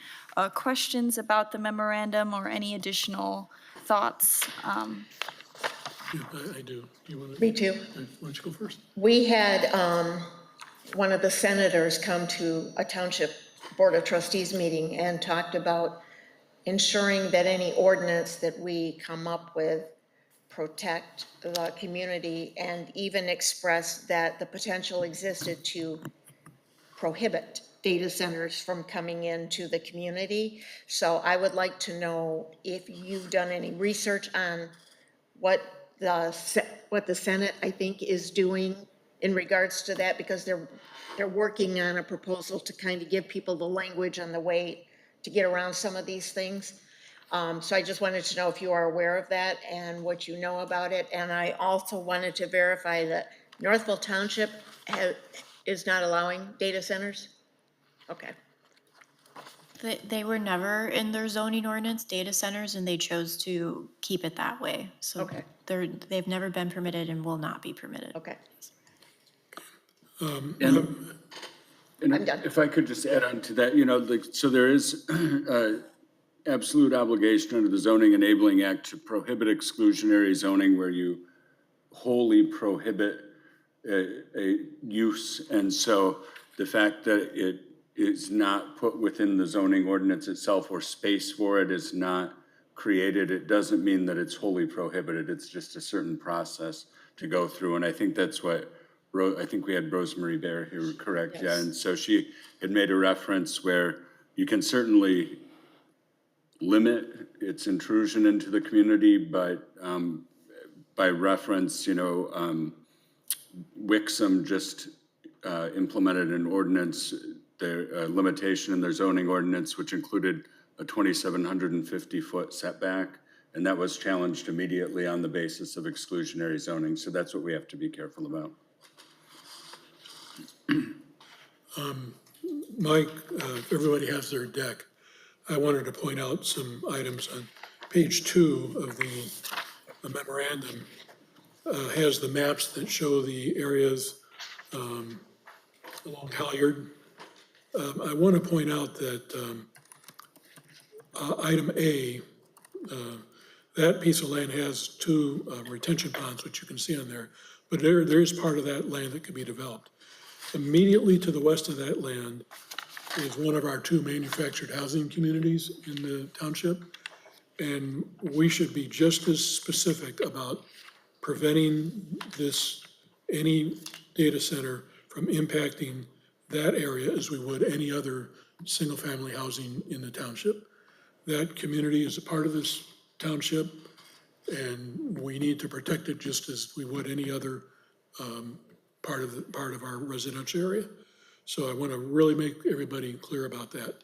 questions about the memorandum or any additional thoughts? Yeah, I do. You want to? Me too. Why don't you go first? We had one of the senators come to a township board of trustees meeting and talked about ensuring that any ordinance that we come up with protect the community, and even express that the potential existed to prohibit data centers from coming into the community. So I would like to know if you've done any research on what the Senate, I think, is doing in regards to that, because they're working on a proposal to kind of give people the language and the way to get around some of these things. So I just wanted to know if you are aware of that and what you know about it. And I also wanted to verify that Northville Township is not allowing data centers? Okay. They were never in their zoning ordinance, data centers, and they chose to keep it that way. So Okay. they've never been permitted and will not be permitted. Okay, And I'm done. if I could just add on to that, like, so there is absolute obligation under the Zoning Enabling Act to prohibit exclusionary zoning where you wholly prohibit a use. And so the fact that it is not put within the zoning ordinance itself or space for it is not created, it doesn't mean that it's wholly prohibited. It's just a certain process to go through. And I think that's what, I think we had Rosemary Bear here, correct? Yeah, and so she had made a reference where you can certainly limit its intrusion into the community, but by reference, Wixom just implemented an ordinance, their limitation in their zoning ordinance, which included a 2,750-foot setback, and that was challenged immediately on the basis of exclusionary zoning. So that's what we have to be careful about. Mike, if everybody has their deck, I wanted to point out some items on page 2 of the memorandum. Has the maps that show the areas along Halyard. I want to point out that item A, that piece of land has 2 retention ponds, which you can see on there, but there is part of that land that could be developed. Immediately to the west of that land is one of our 2 manufactured housing communities in the township. And we should be just as specific about preventing any data center from impacting that area as we would any other single-family housing in the township. That community is a part of this township, and we need to protect it just as we would any other part of our residential area. So I want to really make everybody clear about that.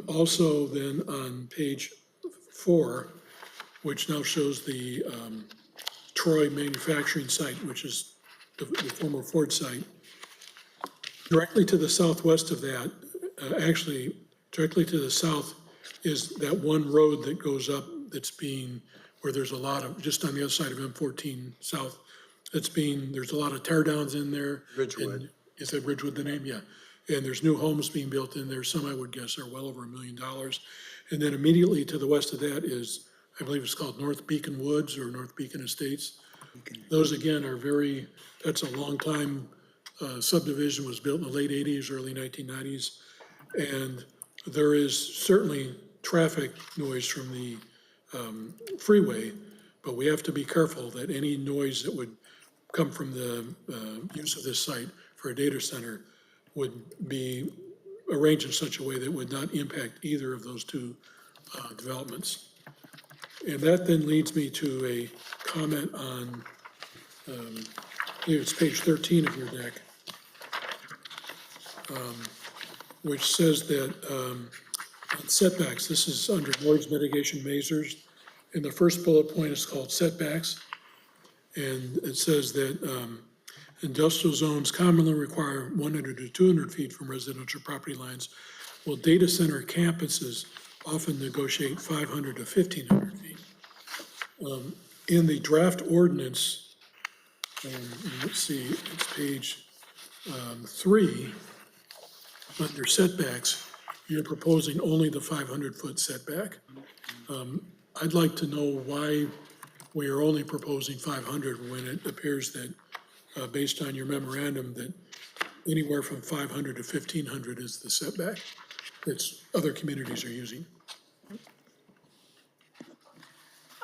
Also then on page 4, which now shows the Troy manufacturing site, which is the former Ford site. Directly to the southwest of that, actually directly to the south is that one road that goes up where there's a lot of, just on the other side of M14 South, there's a lot of tear downs in there. Ridgewood. Is that Ridgewood the name? Yeah. And there's new homes being built in there. Some I would guess are well over $1 million. And then immediately to the west of that is, I believe it's called North Beacon Woods or North Beacon Estates. Those again are that's a long time subdivision, was built in the late 80s, early 1990s. And there is certainly traffic noise from the freeway, but we have to be careful that any noise that would come from the use of this site for a data center would be arranged in such a way that would not impact either of those 2 developments. And that then leads me to a comment on, I believe it's page 13 of your deck, which says that on setbacks, this is under noise mitigation measures, and the first bullet point is called setbacks. And it says that industrial zones commonly require 100 to 200 feet from residential property lines, while data center campuses often negotiate 500 to 1,500 feet. In the draft ordinance, let's see, it's page 3, under setbacks, you're proposing only the 500-foot setback. I'd like to know why we are only proposing 500 when it appears that, based on your memorandum, that anywhere from 500 to 1,500 is the setback that other communities are using.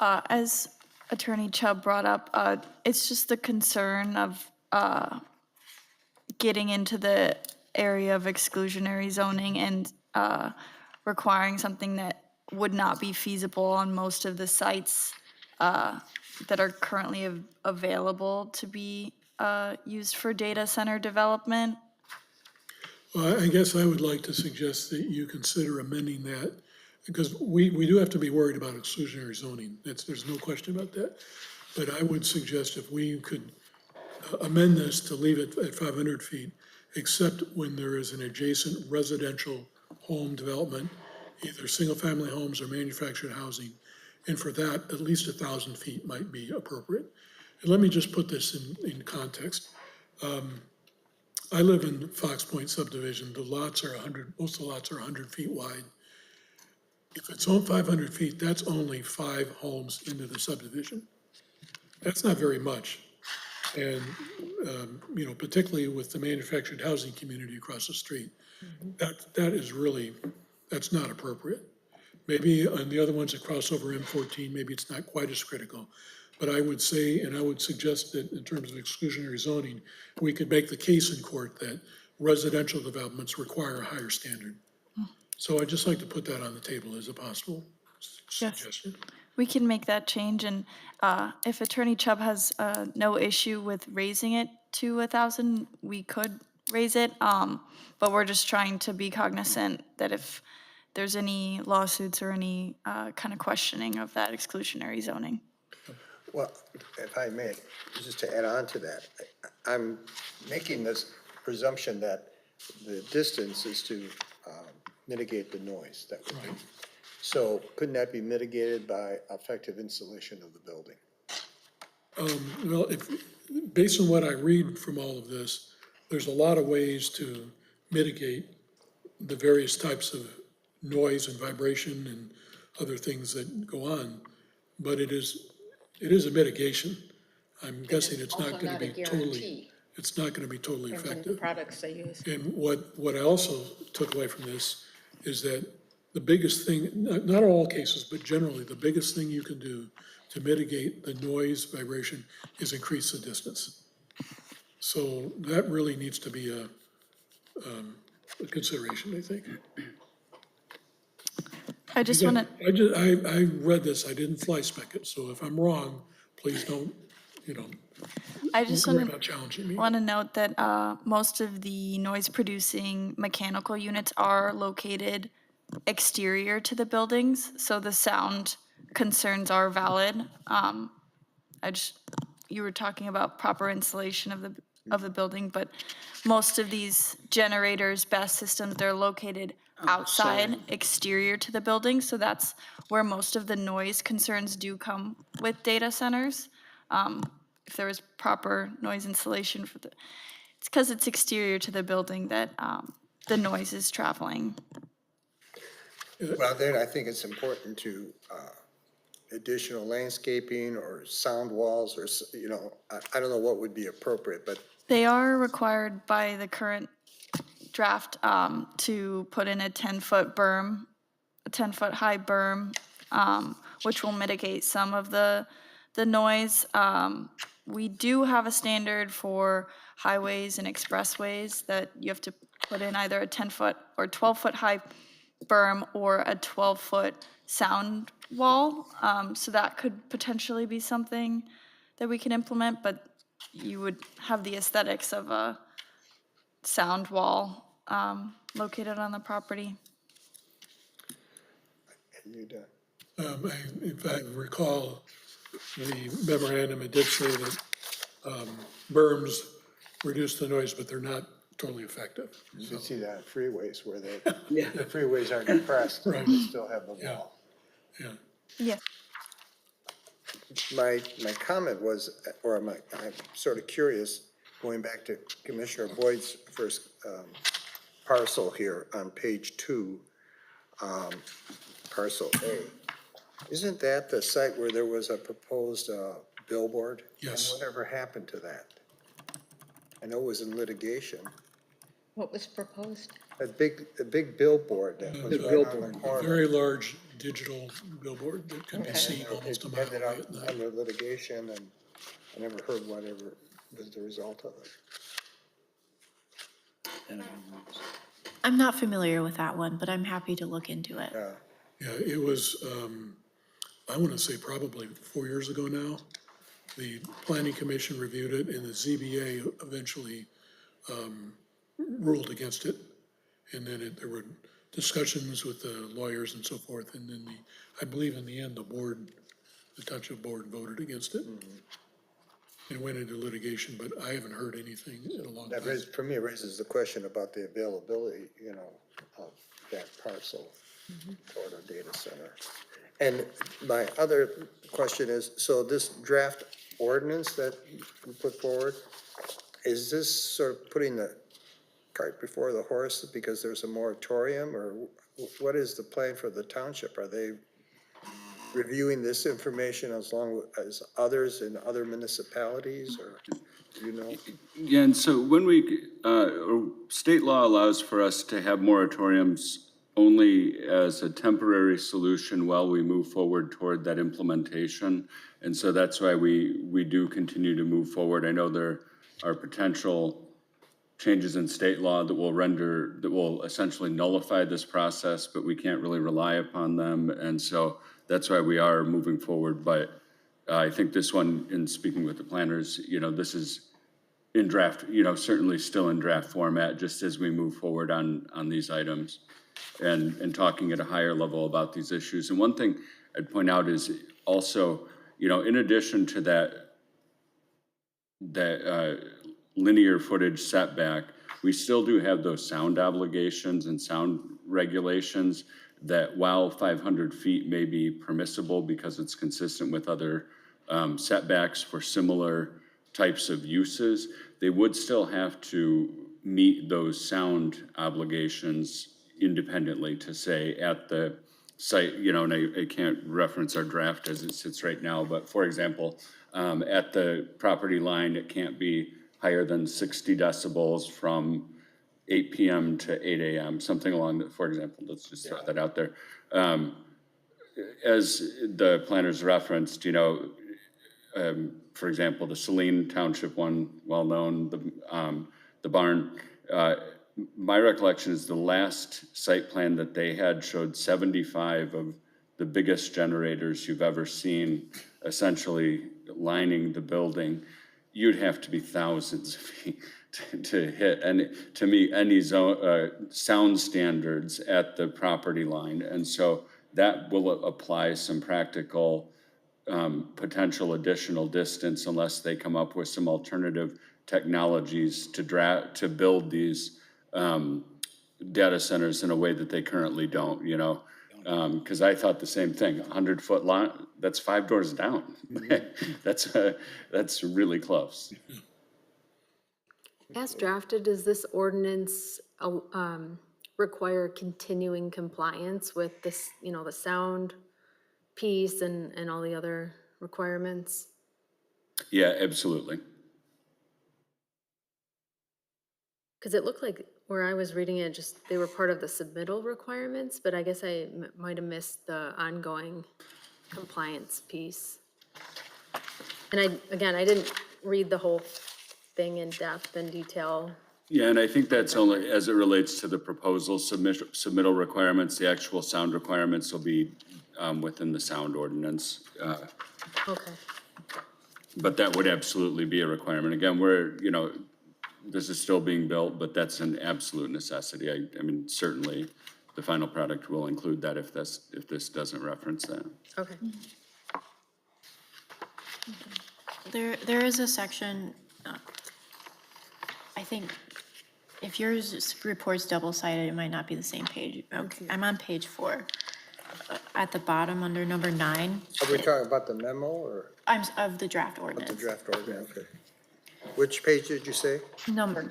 As Attorney Chubb brought up, it's just a concern of getting into the area of exclusionary zoning and requiring something that would not be feasible on most of the sites that are currently available to be used for data center development. Well, I guess I would like to suggest that you consider amending that, because we do have to be worried about exclusionary zoning. There's no question about that. But I would suggest if we could amend this to leave it at 500 feet, except when there is an adjacent residential home development, either single-family homes or manufactured housing. And for that, at least 1,000 feet might be appropriate. And let me just put this in context. I live in Fox Point subdivision. The lots are 100, most of the lots are 100 feet wide. If it's on 500 feet, that's only 5 homes into the subdivision. That's not very much. And, you know, particularly with the manufactured housing community across the street, that is really, that's not appropriate. Maybe on the other ones that cross over M14, maybe it's not quite as critical. But I would say, and I would suggest that in terms of exclusionary zoning, we could make the case in court that residential developments require a higher standard. So I'd just like to put that on the table as a possible suggestion. We can make that change, and if Attorney Chubb has no issue with raising it to 1,000, we could raise it. But we're just trying to be cognizant that if there's any lawsuits or any kind of questioning of that exclusionary zoning. Well, if I may, just to add on to that, I'm making this presumption that the distance is to mitigate the noise that would be. So couldn't that be mitigated by effective insulation of the building? Well, based on what I read from all of this, there's a lot of ways to mitigate the various types of noise and vibration and other things that go on. But it is a mitigation. I'm guessing it's not Also gonna not a be totally, guarantee. it's not gonna be totally Depends on the effective. products they use. And what I also took away from this is that the biggest thing, not all cases, but generally, the biggest thing you can do to mitigate the noise vibration is increase the distance. So that really needs to be a consideration, I think. I just want to, I read this, I didn't fly spec it, so if I'm wrong, please don't, you know, I just worry want to about challenging me. want to note that most of the noise-producing mechanical units are located exterior to the buildings, so the sound concerns are valid. You were talking about proper insulation of the building, but most of these generators, BESS systems, they're located outside, exterior to the building, so that's where most of the noise concerns do come with data centers. If there was proper noise insulation for it's because it's exterior to the building that the noise is traveling. Well, then I think it's important to additional landscaping or sound walls or, you know, I don't know what would be appropriate, but They are required by the current draft to put in a 10-foot berm, a 10-foot high berm, which will mitigate some of the noise. We do have a standard for highways and expressways that you have to put in either a 10-foot or 12-foot high berm or a 12-foot sound wall. So that could potentially be something that we can implement, but you would have the aesthetics of a sound wall located on the property. you don't. If I recall, the memorandum, it did say that berms reduce the noise, but they're not totally effective. You see that on freeways where the freeways are depressed, Right. they still have the Yeah. wall. Yeah. Yes. My comment was, or I'm sort of curious, going back to Commissioner Boyd's first parcel here on page 2, parcel A. Isn't that the site where there was a proposed billboard? Yes. And whatever happened to that? I know it was in litigation. What was proposed? A big billboard that was right on the A corner. very large digital billboard that can be seen almost a It mile ended away up at night. under litigation, and I never heard whatever was the result of it. I'm not familiar with that one, but I'm happy to look into it. Yeah. Yeah, it was, I want to say probably 4 years ago now. The planning commission reviewed it and the ZBA eventually ruled against it. And then there were discussions with the lawyers and so forth. And then I believe in the end, the township board voted against it. it went into litigation, but I haven't heard anything in a long That time. for me, it raises the question about the availability, you know, of that parcel for the data center. And my other question is, so this draft ordinance that you put forward, is this sort of putting the cart before the horse because there's a moratorium, or what is the plan for the township? Are they reviewing this information as long as others in other municipalities, or, do you know? Yeah, and so when state law allows for us to have moratoriums only as a temporary solution while we move forward toward that implementation. And so that's why we do continue to move forward. I know there are potential changes in state law that will essentially nullify this process, but we can't really rely upon them. And so that's why we are moving forward. But I think this one, in speaking with the planners, you know, this is in draft, you know, certainly still in draft format, just as we move forward on these items and talking at a higher level about these issues. And one thing I'd point out is also, you know, in addition to that linear footage setback, we still do have those sound obligations and sound regulations that while 500 feet may be permissible because it's consistent with other setbacks for similar types of uses, they would still have to meet those sound obligations independently to say at the site, you know, and I can't reference our draft as it sits right now, but for example, at the property line, it can't be higher than 60 decibels from 8 p.m. to 8 a.m., something along that, for example, let's just throw that out there. As the planners referenced, you know, for example, the Plymouth Township one, well-known, the barn, my recollection is the last site plan that they had showed 75 of the biggest generators you've ever seen, essentially lining the building. You'd have to be thousands of feet to hit, and to meet any sound standards at the property line. And so that will apply some practical potential additional distance unless they come up with some alternative technologies to build these data centers in a way that they currently don't, you know? Because I thought the same thing, 100-foot line, that's 5 doors down. That's really close. As drafted, does this ordinance require continuing compliance with this, you know, the sound piece and all the other requirements? Yeah, absolutely. Because it looked like where I was reading it, just they were part of the submittal requirements, but I guess I might have missed the ongoing compliance piece. And I didn't read the whole thing in depth and detail. Yeah, and I think that's only as it relates to the proposal submittal requirements. The actual sound requirements will be within the sound ordinance. Okay. But that would absolutely be a requirement. Again, you know, this is still being built, but that's an absolute necessity. I mean, certainly the final product will include that if this doesn't reference that. Okay. There is a section, I think, if yours reports double-sided, it might not be the same page. Okay, I'm on page 4. At the bottom, under number 9. Are we talking about the memo or I'm, of the draft the ordinance. draft ordinance? Okay. Which page did you say?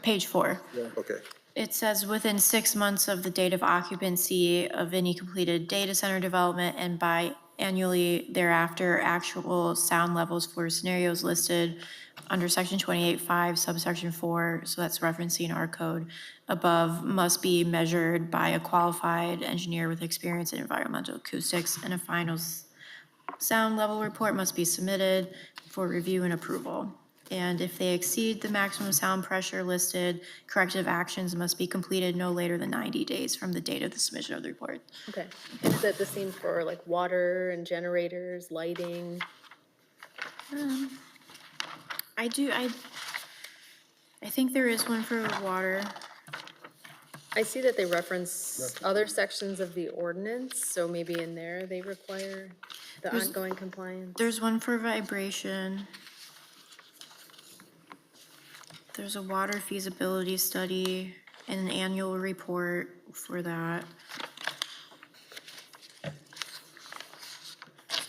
Page 4. Okay. It says within 6 months of the date of occupancy of any completed data center development and biannually thereafter, actual sound levels for scenarios listed under section 28.5 subsection 4, so that's referencing our code, above must be measured by a qualified engineer with experience in environmental acoustics, and a final sound level report must be submitted for review and approval. And if they exceed the maximum sound pressure listed, corrective actions must be completed no later than 90 days from the date of the submission of the report. Okay. Is that the same for like water and generators, lighting? I think there is one for water. I see that they reference other sections of the ordinance, so maybe in there they require the ongoing compliance. There's one for vibration. There's a water feasibility study and an annual report for that.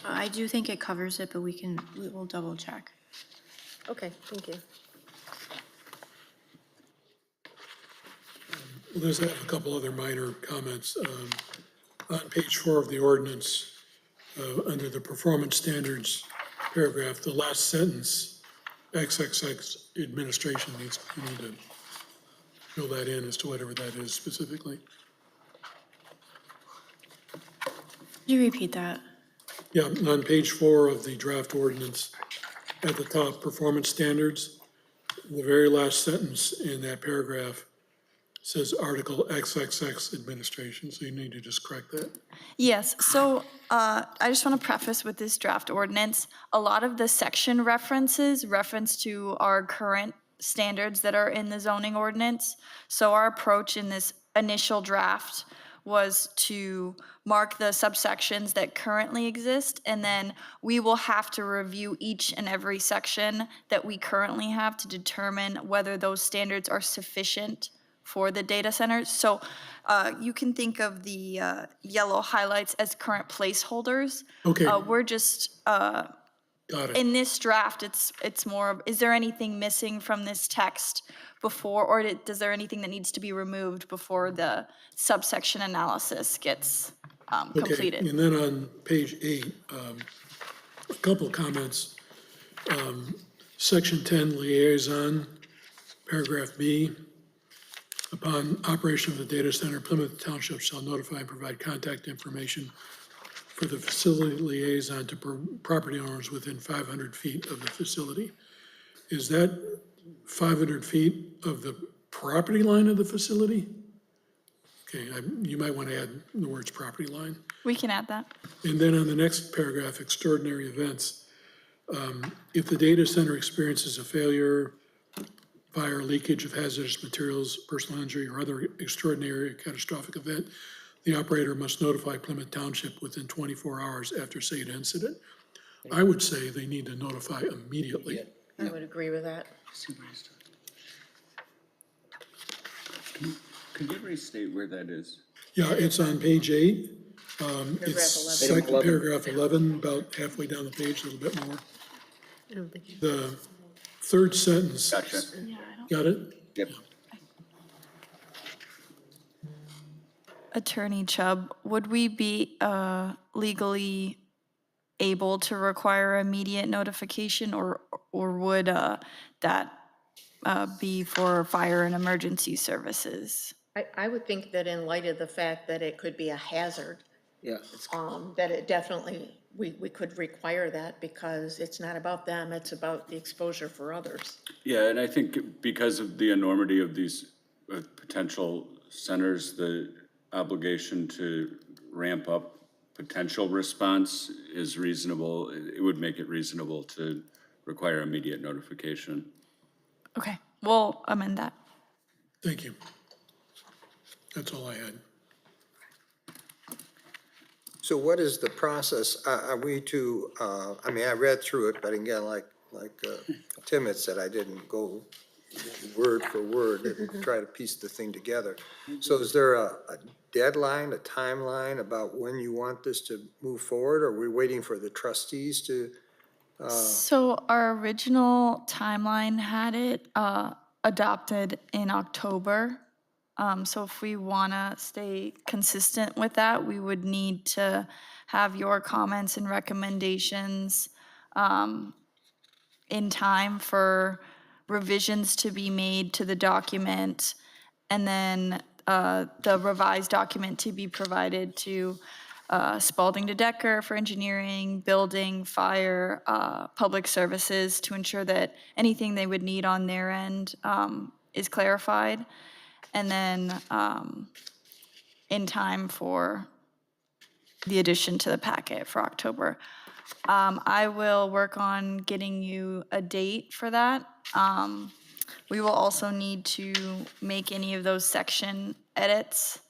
I do think it covers it, but we will double check. Okay, thank you. Well, there's a couple other minor comments. On page 4 of the ordinance, under the performance standards paragraph, the last sentence, XXX administration you need to fill that in as to whatever that is specifically. Could you repeat that? Yeah, on page 4 of the draft ordinance, at the top, performance standards, the very last sentence in that paragraph says Article XXX administration, so you need to just correct that. Yes, so I just want to preface with this draft ordinance, a lot of the section reference to our current standards that are in the zoning ordinance. So our approach in this initial draft was to mark the subsections that currently exist, and then we will have to review each and every section that we currently have to determine whether those standards are sufficient for the data centers. So you can think of the yellow highlights as current placeholders. Okay. We're just, Got it. in this draft, it's more of, is there anything missing from this text before, or does there anything that needs to be removed before the subsection analysis gets Okay, completed? and then on page 8, a couple comments. Section 10 liaison, paragraph B. Upon operation of the data center, Plymouth Township shall notify and provide contact information for the facility liaison to property owners within 500 feet of the facility. Is that 500 feet of the property line of the facility? Okay, you might want to add the words property line. We can add that. And then on the next paragraph, extraordinary events, if the data center experiences a failure, fire, leakage of hazardous materials, personal injury, or other extraordinary catastrophic event, the operator must notify Plymouth Township within 24 hours after said incident. I would say they need to notify immediately. I would agree with that. Could you restate where that is? Yeah, it's on page 8. It's 11. second paragraph 11, about halfway down the page, a little bit more. I don't think. The third sentence. Gotcha. Got it? Yep. Attorney Chubb, would we be legally able to require immediate notification, or would that be for fire and emergency services? I would think that in light of the fact that it could be a hazard, Yeah, that it definitely, we could require that because it's not about them, it's about the exposure for others. Yeah, and I think because of the enormity of these potential centers, the obligation to ramp up potential response is reasonable. It would make it reasonable to require immediate notification. Okay, we'll amend that. Thank you. That's all I had. so what is the process? Are we to, I mean, I read through it, but again, like Tim had said, I didn't go word for word and try to piece the thing together. So is there a deadline, a timeline about when you want this to move forward? Or are we waiting for the trustees to? So our original timeline had it adopted in October. So if we want to stay consistent with that, we would need to have your comments and recommendations in time for revisions to be made to the document, and then the revised document to be provided to Spalding to Decker for engineering, building, fire, public services, to ensure that anything they would need on their end is clarified. And then in time for the addition to the packet for October. I will work on getting you a date for that. We will also need to make any of those section edits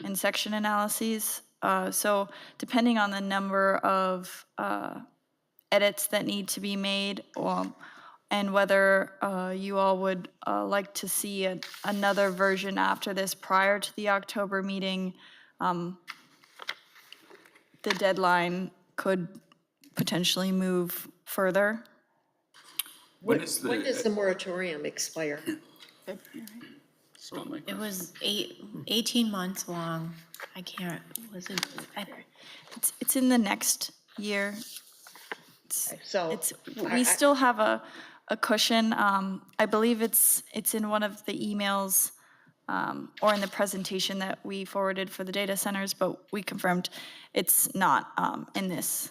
and section analyses. So depending on the number of edits that need to be made, and whether you all would like to see another version after this prior to the October meeting. The deadline could potentially move further. When is When does the, the moratorium expire? It was 18 months long. I can't, was it, It's in the next year. So. It's, I- we still have a cushion. I believe it's in one of the emails or in the presentation that we forwarded for the data centers, but we confirmed it's not in this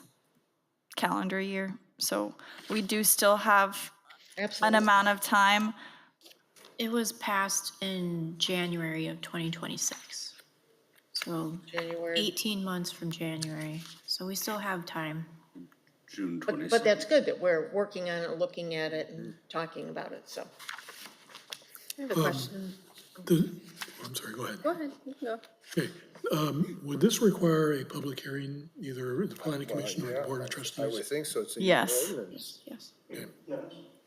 calendar year. So we do still have an Absolutely. amount of time. it was passed in January of 2026. So January. 18 months from January. So we still have time. June But 26th? that's good that we're working on it, looking at it and talking about it, so. I have a question. I'm sorry, go ahead. Go ahead, you can go. Okay, would this require a public hearing, either the planning commission or the board of I would trustees? think so. It's in Yes. your ordinance. Yes.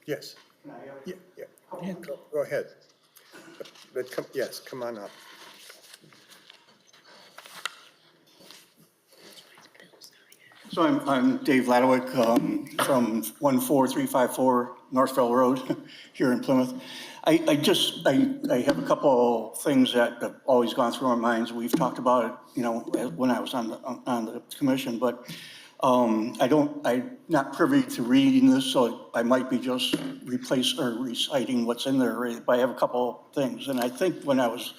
Yes. Yeah, yeah. Go ahead. But come, yes, come on up. So I'm Dave Ladowick from 14354 Northville Road here in Plymouth. I have a couple things that have always gone through our minds. We've talked about it, you know, when I was on the commission, but I'm not privy to reading this, so I might be just reciting what's in there already, but I have a couple things. And I think when I was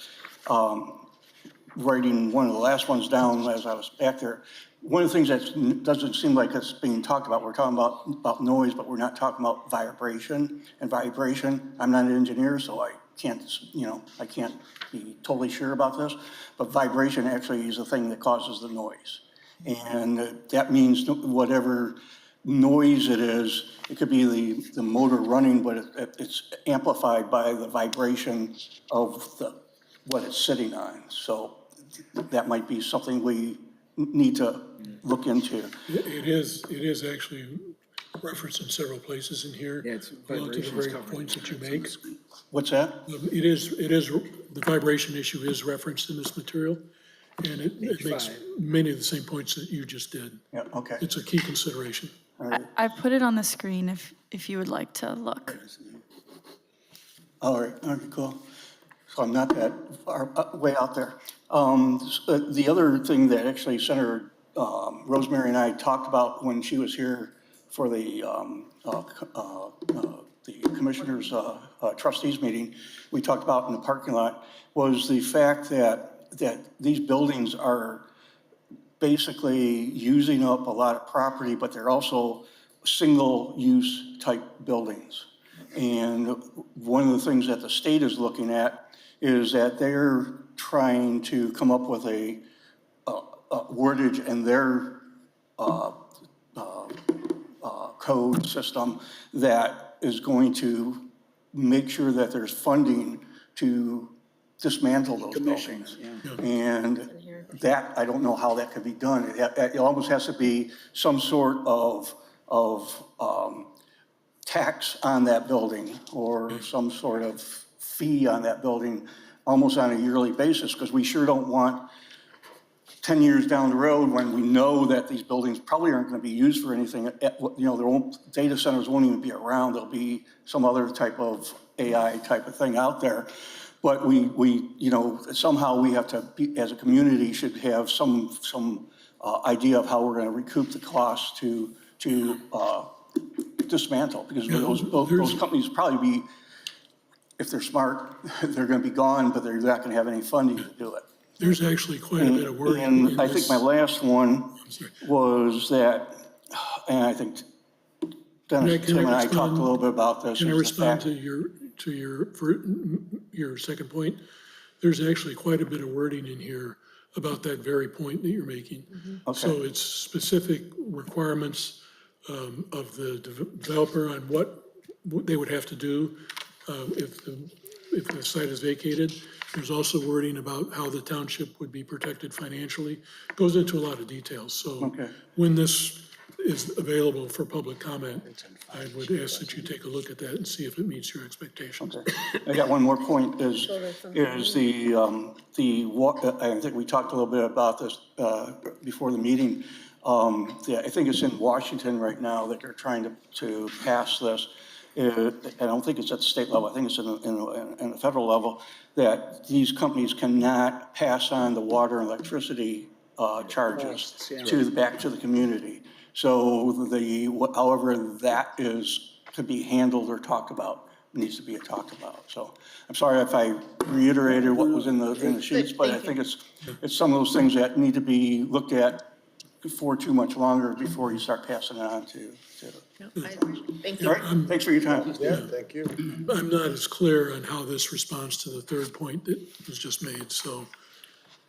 writing one of the last ones down as I was back there, one of the things that doesn't seem like it's being talked about, we're talking about noise, but we're not talking about vibration. And vibration, I'm not an engineer, so I can't be totally sure about this, but vibration actually is the thing that causes the noise. And that means whatever noise it is, it could be the motor running, but it's amplified by the vibration of what it's sitting on. So that might be something we need to look into. It is actually referenced in several places in here. Yeah, it's along to the vibrations very covered. points that you make. What's that? It is, the vibration issue is referenced in this material, and it makes many of the same points that you just did. Yeah, okay. It's a key consideration. I put it on the screen if you would like to look. All right, cool. So I'm not that far, way out there. The other thing that actually Senator Rosemary and I talked about when she was here for the commissioners trustees meeting, we talked about in the parking lot, was the fact that these buildings are basically using up a lot of property, but they're also single-use type buildings. And one of the things that the state is looking at is that they're trying to come up with a wordage in their code system that is going to make sure that there's funding to dismantle those buildings. And that, I don't know how that could be done. It almost has to be some sort of tax on that building or some sort of fee on that building almost on a yearly basis, because we sure don't want 10 years down the road when we know that these buildings probably aren't going to be used for anything, data centers won't even be around. There'll be some other type of AI type of thing out there. But we somehow we have to be, as a community, should have some idea of how we're going to recoup the cost to dismantle, because those companies probably be, if they're smart, they're going to be gone, but they're not going to have any funding to do it. There's actually quite a bit of work in And I think this. my last one was that, and I think Dennis, Tim and I talked a little bit about this. Can I is the respond fact- to your second point? There's actually quite a bit of wording in here about that very point that you're making. So it's specific requirements of the developer on what they would have to do if the site is vacated. There's also wording about how the township would be protected financially. It goes into a lot of details. So when this, is available for public comment, I would ask that you take a look at that and see if it meets your expectations. I got one more point is I think we talked a little bit about this before the meeting. I think it's in Washington right now that they're trying to pass this. I don't think it's at the state level. I think it's in the federal level, that these companies cannot pass on the water and electricity charges back to the community. So however that is to be handled or talked about, needs to be talked about. So I'm sorry if I reiterated what was in the sheets, but I think it's some of those things that need to be looked at for too much longer before you start passing it on to. Thank All you. right, thanks for your time. Yeah, thank you. I'm not as clear on how this responds to the third point that was just made, so.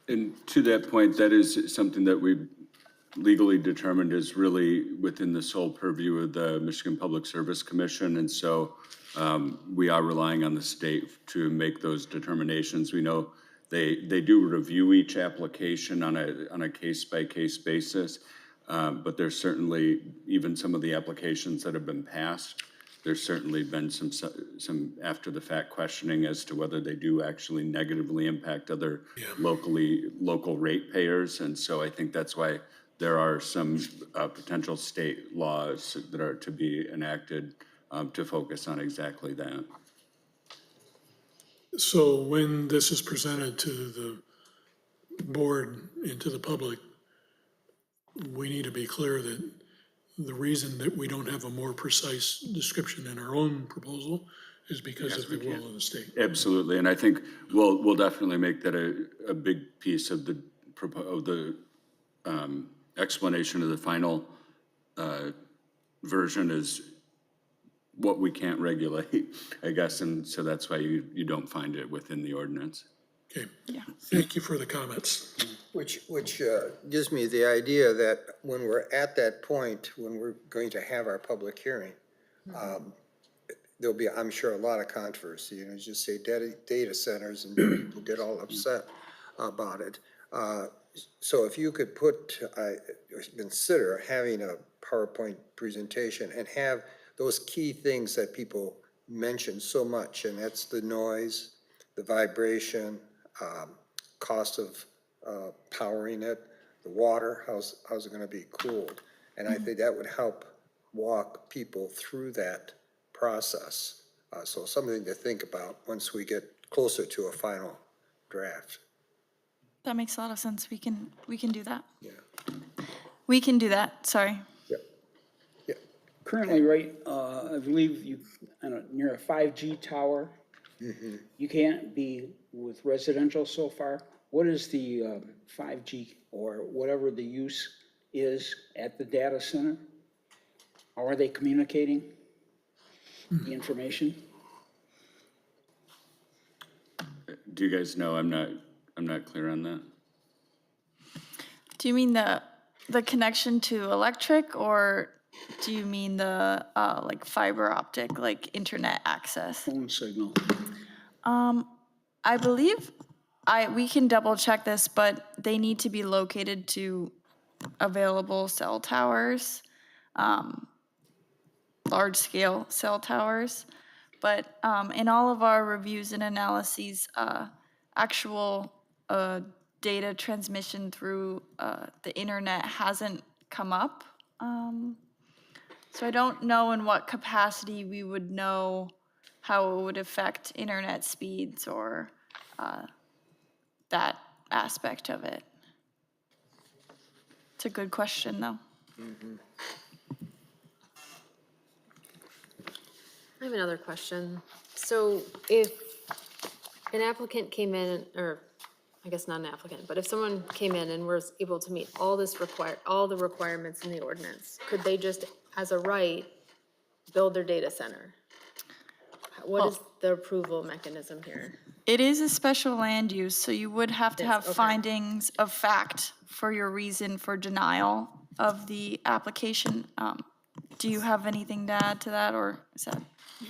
And to that point, that is something that we legally determined is really within the sole purview of the Michigan Public Service Commission. And so we are relying on the state to make those determinations. We know they do review each application on a case-by-case basis, but there's certainly, even some of the applications that have been passed, there's certainly been some after-the-fact questioning as to whether they do actually negatively impact other local ratepayers. And so I think that's why there are some potential state laws that are to be enacted to focus on exactly that. So when this is presented to the board and to the public, we need to be clear that the reason that we don't have a more precise description in our own proposal is because of the will of the state. Absolutely, and I think we'll definitely make that a big piece of the explanation of the final version is what we can't regulate, I guess, and so that's why you don't find it within the ordinance. Okay, thank you for the comments. Which gives me the idea that when we're at that point, when we're going to have our public hearing, there'll be, I'm sure, a lot of controversy. Just say data centers, and people get all upset about it. So if you could consider having a PowerPoint presentation and have those key things that people mention so much, and that's the noise, the vibration, cost of powering it, the water, how's it going to be cooled? And I think that would help walk people through that process. So something to think about once we get closer to a final draft. That makes a lot of sense. We can do that. Yeah. We can do that, sorry. Yeah. Currently, right, I believe near a 5G tower, you can't be with residential so far. What is the 5G or whatever the use is at the data center? How are they communicating the information? Do you guys know? I'm not clear on that. Do you mean the connection to electric, or do you mean the like fiber optic, like internet access? Phone signal. I believe we can double check this, but they need to be located to available cell towers, large scale cell towers. But in all of our reviews and analyses, actual data transmission through the internet hasn't come up. So I don't know in what capacity we would know how it would affect internet speeds or that aspect of it. It's a good question, though. I have another question. So if an applicant came in, or I guess not an applicant, but if someone came in and was able to meet all the requirements in the ordinance, could they just, as a right, build their data center? What is the approval mechanism here? It is a special land use, so you would have to Yes, have okay. findings of fact for your reason for denial of the application. Do you have anything to add to that, or is that?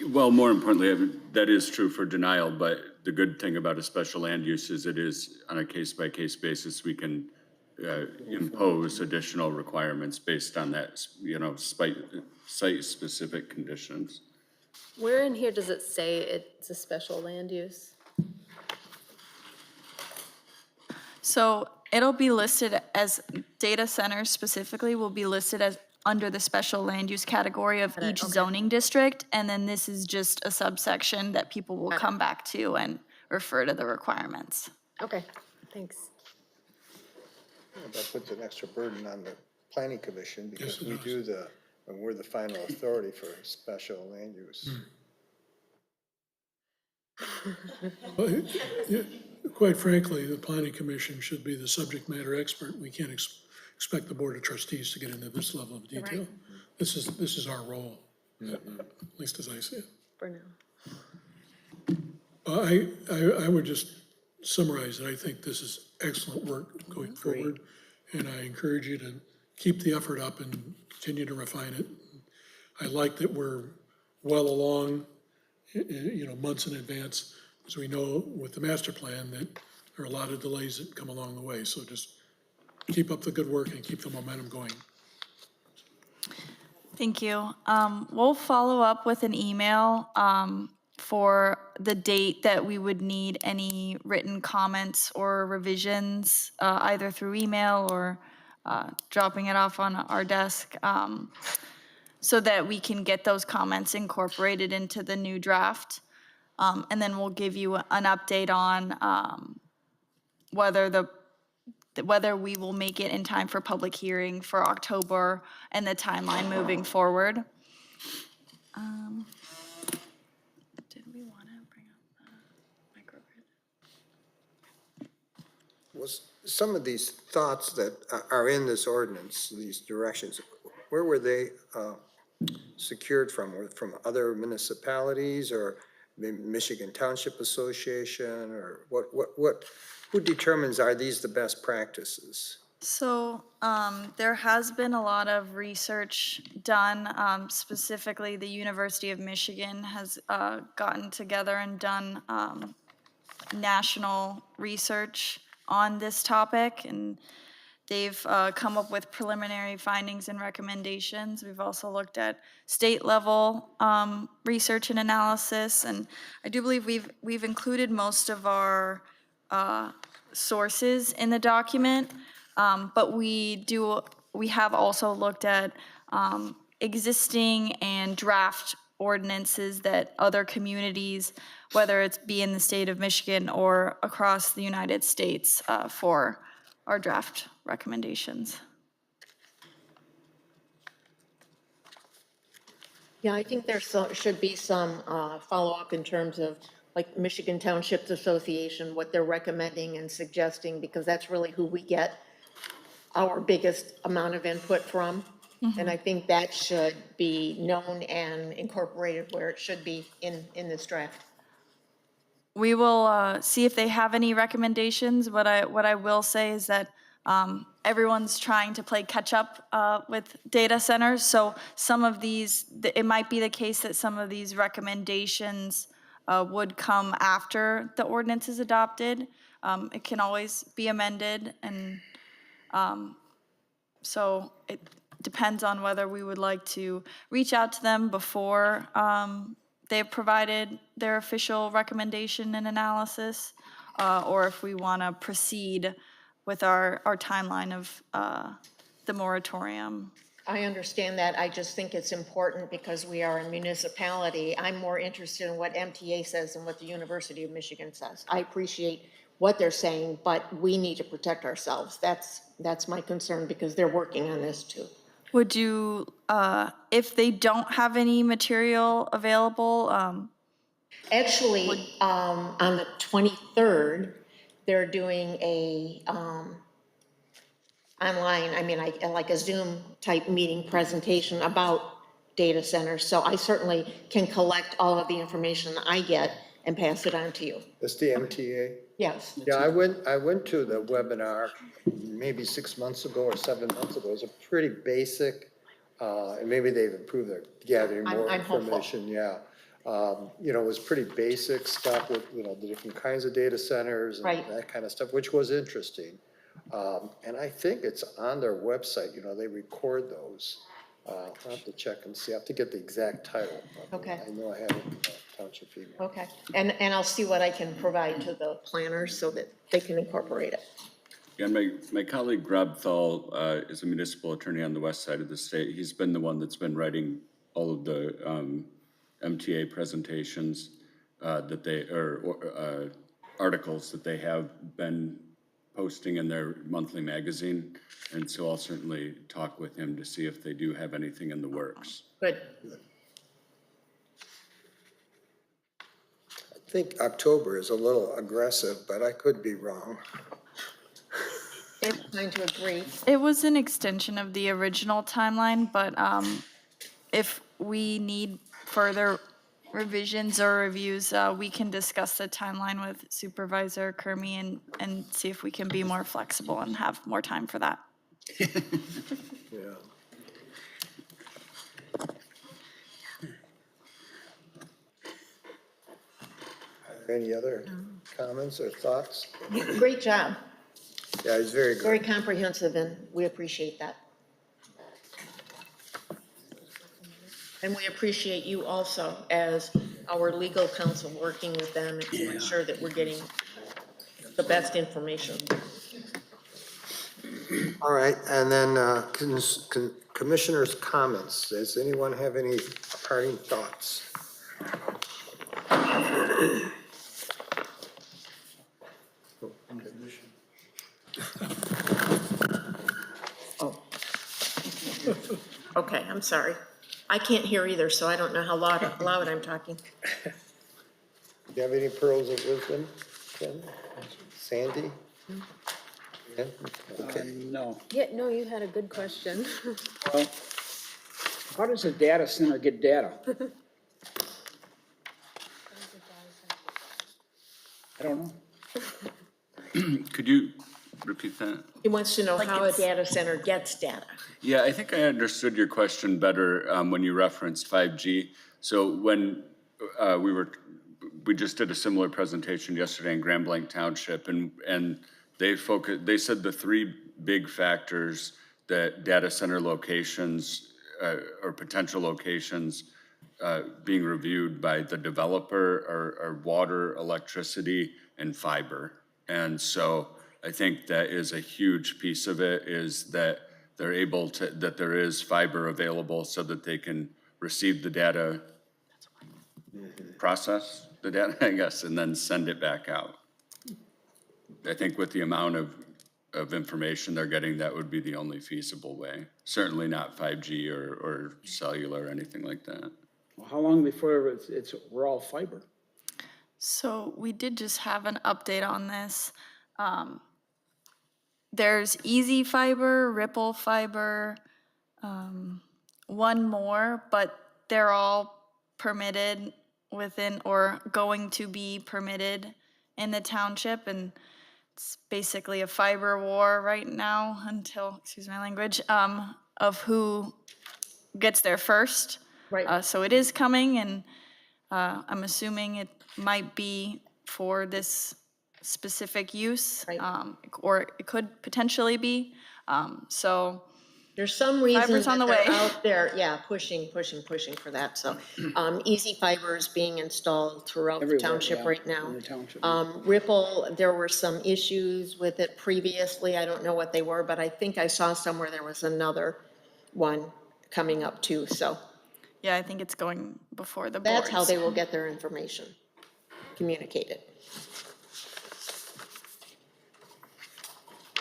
Well, more importantly, that is true for denial, but the good thing about a special land use is it is on a case-by-case basis. We can impose additional requirements based on that, you know, site-specific conditions. Where in here does it say it's a special land use? So it'll be listed as, data centers specifically will be listed as under the special land use category of each zoning district. And then this is just a subsection that people will come back to and refer to the requirements. Okay, thanks. That puts an extra burden on the planning commission because Yes, it we does. do and we're the final authority for special land use. Well, yeah, quite frankly, the planning commission should be the subject matter expert. We can't expect the board of trustees to get into this level of detail. This is our role, at least as I see it. For now. I would just summarize that I think this is excellent work going forward. And I encourage you to keep the effort up and continue to refine it. I like that we're well along, you know, months in advance, so we know with the master plan that there are a lot of delays that come along the way. So just keep up the good work and keep the momentum going. Thank you. We'll follow up with an email for the date that we would need any written comments or revisions, either through email or dropping it off on our desk, so that we can get those comments incorporated into the new draft. And then we'll give you an update on whether we will make it in time for public hearing for October and the timeline moving forward. Did we want to bring up the microgrid? Was some of these thoughts that are in this ordinance, these directions, where were they secured from? Were from other municipalities or maybe Michigan Township Association, or who determines are these the best practices? So there has been a lot of research done. Specifically, the University of Michigan has gotten together and done national research on this topic, and they've come up with preliminary findings and recommendations. We've also looked at state level research and analysis, and I do believe we've included most of our sources in the document, but we have also looked at existing and draft ordinances that other communities, whether it's be in the state of Michigan or across the United States, for our draft recommendations. Yeah, I think should be some follow-up in terms of like Michigan Township Association, what they're recommending and suggesting, because that's really who we get our biggest amount of input from. And I think that should be known and incorporated where it should be in this draft. We will see if they have any recommendations. What I will say is that everyone's trying to play catch up with data centers. So some of these, it might be the case that some of these recommendations would come after the ordinance is adopted. It can always be amended, and so it depends on whether we would like to reach out to them before they've provided their official recommendation and analysis, or if we want to proceed with our timeline of the moratorium. I understand that. I just think it's important because we are a municipality. I'm more interested in what MTA says than what the University of Michigan says. I appreciate what they're saying, but we need to protect ourselves. That's my concern because they're working on this too. Would you, if they don't have any material available? Actually, on the 23rd, they're doing a online, like a Zoom type meeting presentation about data centers. So I certainly can collect all of the information I get and pass it on to you. That's the MTA? Yes. Yeah, I went to the webinar maybe 6 months ago or 7 months ago. It was a pretty basic, and maybe they've improved their gathering more I'm hopeful. information, yeah. You know, it was pretty basic stuff with, you know, the different kinds of data centers and Right. that kind of stuff, which was interesting. And I think it's on their website, you know, they record those. I'll have to check and see, I have to get the exact title. Okay. I know I have it in the township email. Okay, and I'll see what I can provide to the planners so that they can incorporate it. Yeah, my colleague Rob Thal is a municipal attorney on the west side of the state. He's been the one that's been writing all of the MTA presentations that they, or articles that they have been posting in their monthly magazine. And so I'll certainly talk with him to see if they do have anything in the works. Good. I think October is a little aggressive, but I could be wrong. Inclined to agree. It was an extension of the original timeline, but if we need further revisions or reviews, we can discuss the timeline with Supervisor Kermy and see if we can be more flexible and have more time for that. Yeah. Any other comments or thoughts? Great job, Yeah, it's very very good. comprehensive, and we appreciate that. And we appreciate you also as our legal counsel working with them to ensure that we're getting the best information. All right, and then commissioners' comments. Does anyone have any parting thoughts? Oh. Okay, I'm sorry. I can't hear either, so I don't know how loud I'm talking. Do you have any pearls of wisdom, Ken? Sandy? Yeah? Okay. No. Yeah, no, you had a good question. Well, how does a data center get data? I don't know. Could you repeat that? He wants to know Like how a it's- data center gets data. Yeah, I think I understood your question better when you referenced 5G. So when we just did a similar presentation yesterday in Grand Blanc Township, and they said the three big factors that data center locations or potential locations being reviewed by the developer are water, electricity, and fiber. And so I think that is a huge piece of it, is that they're able to, that there is fiber available so that they can receive the data, process the data, I guess, and then send it back out. I think with the amount of information they're getting, that would be the only feasible way. Certainly not 5G or cellular or anything like that. Well, how long before we're all fiber? So we did just have an update on this. There's Easy Fiber, Ripple Fiber, one more, but they're all permitted within or going to be permitted in the township, and it's basically a fiber war right now until, excuse my language, of who gets there first. Right. So it is coming, and I'm assuming it might be for this specific use, Right. Or it could potentially be. So There's some reason Fiber's on that the they're way. out there, yeah, pushing for that. So, Easy Fiber is being installed throughout the Everywhere, township yeah, right now. in the township. Ripple, there were some issues with it previously. I don't know what they were, but I think I saw somewhere there was another one coming up too. So yeah, I think it's going before the that's how boards. they will get their information communicated.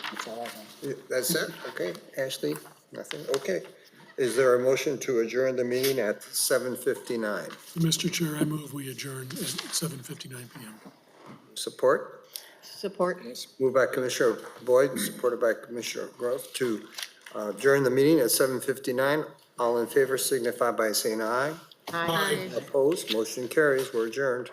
That's all I have. That's it? Okay, Ashley, nothing? Okay. Is there a motion to adjourn the meeting at 7:59? Mr. Chair, I move we adjourn at 7:59 PM. Support? Support. Moved by Commissioner Boyd and supported by Commissioner Gross to adjourn the meeting at 7:59. All in favor signify by saying aye. Aye. Opposed, motion carries. We're adjourned.